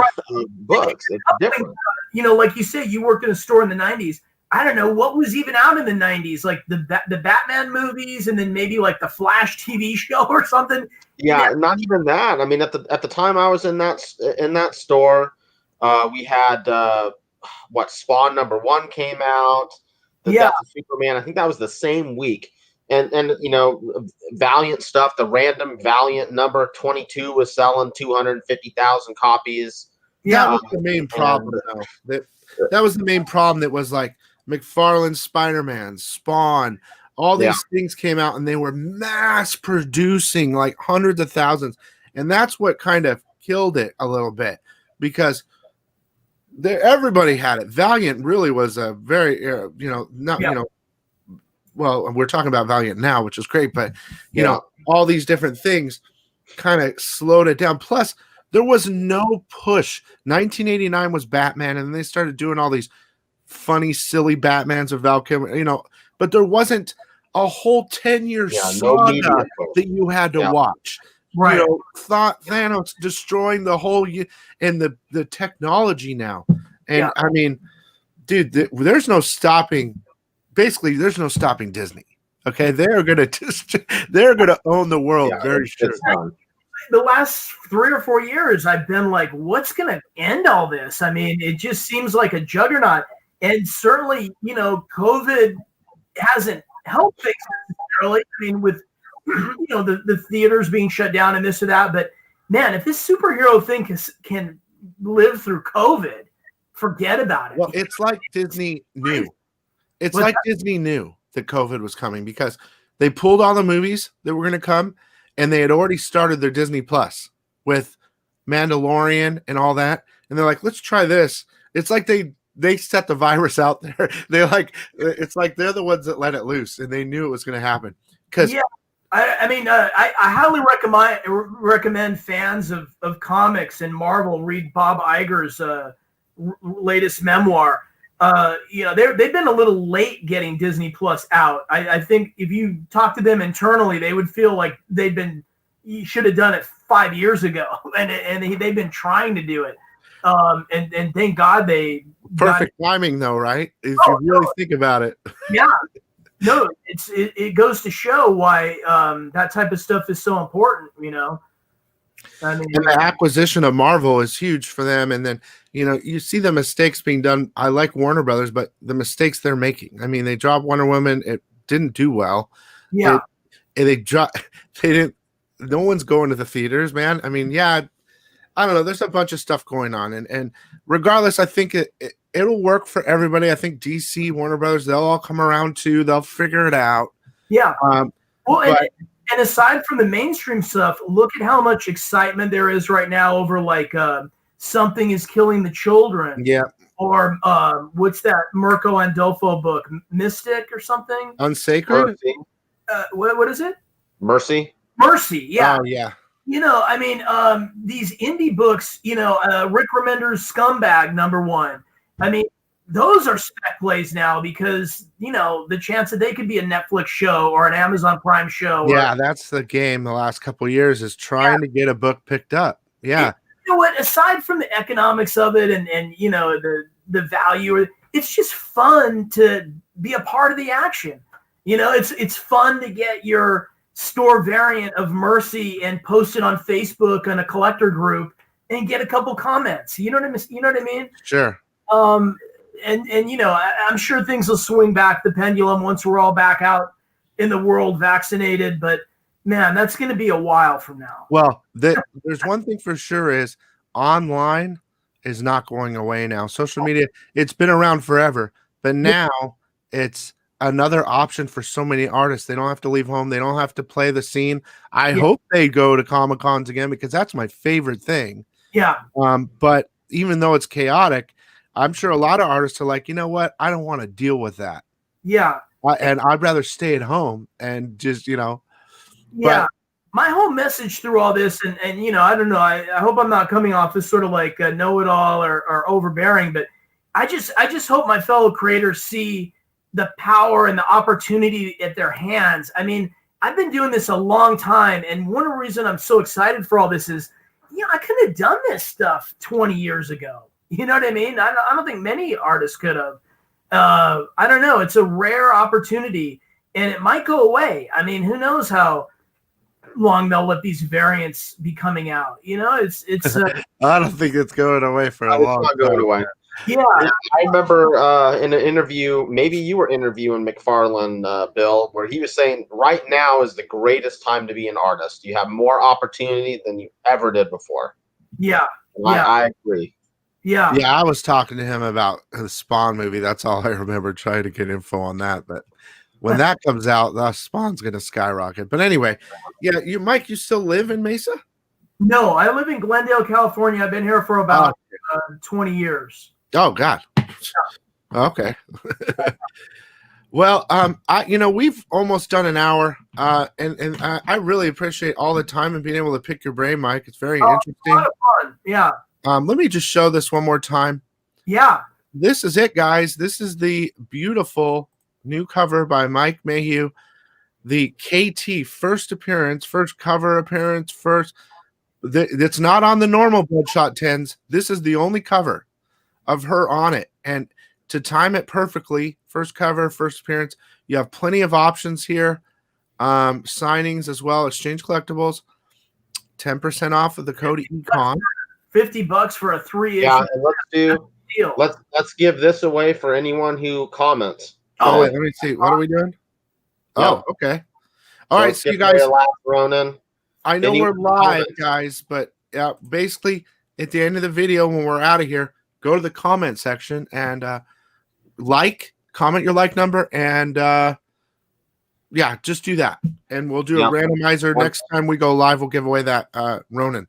Speaker 2: books. It's different.
Speaker 3: You know, like you say, you worked in a store in the 90s. I don't know what was even out in the 90s, like the Batman movies, and then maybe like the Flash TV show or something.
Speaker 2: Yeah, not even that. I mean, at the time I was in that store, we had Spawn #1 came out. The Death of Superman. I think that was the same week. And you know, Valiant stuff. The random Valiant number 22 was selling 250,000 copies.
Speaker 1: Yeah, that was the main problem. That was the main problem. That was like McFarlane, Spider-Man, Spawn, all these things came out, and they were mass producing like hundreds of thousands, and that's what kind of killed it a little bit, because everybody had it. Valiant really was a very well, we're talking about Valiant now, which is great, but you know, all these different things kind of slowed it down. Plus, there was no push. 1989 was Batman, and then they started doing all these funny, silly Batmans of Val Kilmer, you know, but there wasn't a whole 10-year saga that you had to watch.
Speaker 3: Right.
Speaker 1: You know, Thanos destroying the whole and the technology now. And I mean, dude, there's no stopping. Basically, there's no stopping Disney. Okay, they're gonna own the world. Very sure.
Speaker 3: The last 3 or 4 years, I've been like, what's going to end all this? I mean, it just seems like a juggernaut. And certainly, you know, COVID hasn't helped things necessarily. I mean, with, you know, the theaters being shut down and this or that. But, man, if this superhero thing can live through COVID, forget about it.
Speaker 1: Well, it's like Disney knew. It's like Disney knew that COVID was coming, because they pulled all the movies that were going to come, and they had already started their Disney Plus with Mandalorian and all that. And they're like, let's try this. It's like they set the virus out there. It's like they're the ones that let it loose, and they knew it was going to happen.
Speaker 3: I highly recommend fans of comics and Marvel read Bob Iger's latest memoir. You know, they've been a little late getting Disney Plus out. I think if you talk to them internally, they would feel like you should have done it 5 years ago, and they've been trying to do it. And thank God they
Speaker 1: perfect timing though, right? If you really think about it.
Speaker 3: Yeah. No, it goes to show why that type of stuff is so important, you know. I mean,
Speaker 1: and the acquisition of Marvel is huge for them. And then, you know, you see the mistakes being done. I like Warner Brothers, but the mistakes they're making. I mean, they dropped Wonder Woman. It didn't do well.
Speaker 3: Yeah.
Speaker 1: They didn't. No one's going to the theaters, man. I mean, I don't know. There's a bunch of stuff going on, and regardless, I think it'll work for everybody. I think DC, Warner Brothers, they'll all come around too. They'll figure it out.
Speaker 3: Yeah. And aside from the mainstream stuff, look at how much excitement there is right now over like Something is Killing the Children.
Speaker 1: Yeah.
Speaker 3: Or what's that Mirko Andolfo book, Mystic or something?
Speaker 1: Unsacred.
Speaker 3: What is it?
Speaker 2: Mercy.
Speaker 3: Yeah.
Speaker 1: Oh yeah.
Speaker 3: You know, I mean, these indie books, you know, Rick Remender's Scumbag #1. I mean, those are spec plays now because, you know, the chance that they could be a Netflix show or an Amazon Prime show.
Speaker 1: Yeah, that's the game the last couple of years is trying to get a book picked up. Yeah.
Speaker 3: And you know what? Aside from the economics of it and you know, the value, it's just fun to be a part of the action. You know, it's fun to get your store variant of Mercy and post it on Facebook on a collector group and get a couple comments. You know what I mean?
Speaker 1: Sure.
Speaker 3: and you know, I'm sure things will swing back the pendulum once we're all back out in the world vaccinated. But man, that's going to be a while from now.
Speaker 1: Well, there's one thing for sure is online is not going away now. Social media, it's been around forever, but now it's another option for so many artists. They don't have to leave home. They don't have to play the scene. I hope they go to Comic-Cons again because that's my favorite thing.
Speaker 3: Yeah.
Speaker 1: But even though it's chaotic, I'm sure a lot of artists are like, you know what? I don't want to deal with that.
Speaker 3: Yeah.
Speaker 1: And I'd rather stay at home and just, you know.
Speaker 3: Yeah. My whole message through all this, and you know, I don't know, I hope I'm not coming off as sort of like a know-it-all or overbearing, but I just hope my fellow creators see the power and the opportunity at their hands. I mean, I've been doing this a long time, and one of the reasons I'm so excited for all this is, you know, I could have done this stuff 20 years ago. You know what I mean? I don't think many artists could have. I don't know. It's a rare opportunity, and it might go away. I mean, who knows how long they'll let these variants be coming out. You know, it's
Speaker 1: I don't think it's going away for a long time.
Speaker 2: Going away.
Speaker 3: Yeah.
Speaker 2: I remember in an interview, maybe you were interviewing McFarlane, Bill, where he was saying right now is the greatest time to be an artist. You have more opportunity than you ever did before.
Speaker 3: Yeah.
Speaker 2: I agree.
Speaker 3: Yeah.
Speaker 1: Yeah, I was talking to him about the Spawn movie. That's all I remember, trying to get info on that. But when that comes out, the Spawn's going to skyrocket. But anyway, yeah, Mike, you still live in Mesa?
Speaker 3: No, I live in Glendale, California. I've been here for about 20 years.
Speaker 1: Oh God. Okay. Well, we've almost done an hour, and I really appreciate all the time and being able to pick your brain, Mike. It's very interesting. A lot of
Speaker 3: fun. Yeah.
Speaker 1: Let me just show this one more time.
Speaker 3: Yeah.
Speaker 1: This is it, guys. This is the beautiful new cover by Mike Mayhew, the KT first appearance, first cover appearance, it's not on the normal Bloodshot 10s. This is the only cover of her on it, and to time it perfectly, first cover, first appearance, you have plenty of options here, signings as well, exchange collectibles, 10% off of the code ECON,
Speaker 3: $50 for a 3-issue.
Speaker 2: Yeah, and let's give this away for anyone who comments.
Speaker 1: Oh, wait, let me see. What are we doing?
Speaker 2: Yeah.
Speaker 1: Oh, okay. All right, so you guys,
Speaker 2: Ronan.
Speaker 1: I know we're live, guys, but basically at the end of the video when we're out of here, go to the comment section and comment your like number, and just do that, and we'll do a randomizer next time we go live. We'll give away that Ronin.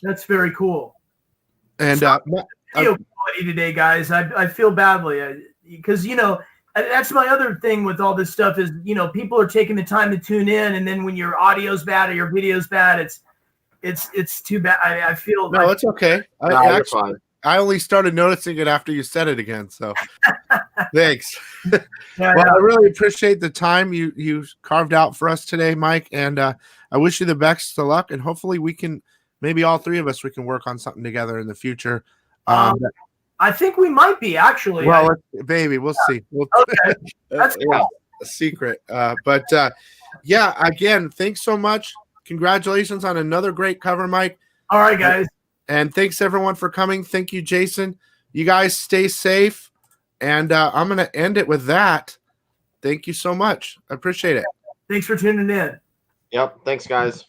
Speaker 3: That's very cool.
Speaker 1: And
Speaker 3: video quality today, guys. I feel badly because that's my other thing with all this stuff is people are taking the time to tune in, and then when your audio's bad or your video's bad, it's too bad. I feel
Speaker 1: no, it's okay. I only started noticing it after you said it again. So thanks. I really appreciate the time you carved out for us today, Mike. And I wish you the best of luck. And hopefully we can, maybe all three of us, we can work on something together in the future.
Speaker 3: I think we might be actually.
Speaker 1: Well, we'll see.
Speaker 3: Okay. That's cool.
Speaker 1: A secret. Again, thanks so much. Congratulations on another great cover, Mike.
Speaker 3: All right, guys.
Speaker 1: And thanks everyone for coming. Thank you, Jason. You guys stay safe. And I'm going to end it with that. Thank you so much. I appreciate it.
Speaker 3: Thanks for tuning in.
Speaker 2: Yep. Thanks, guys.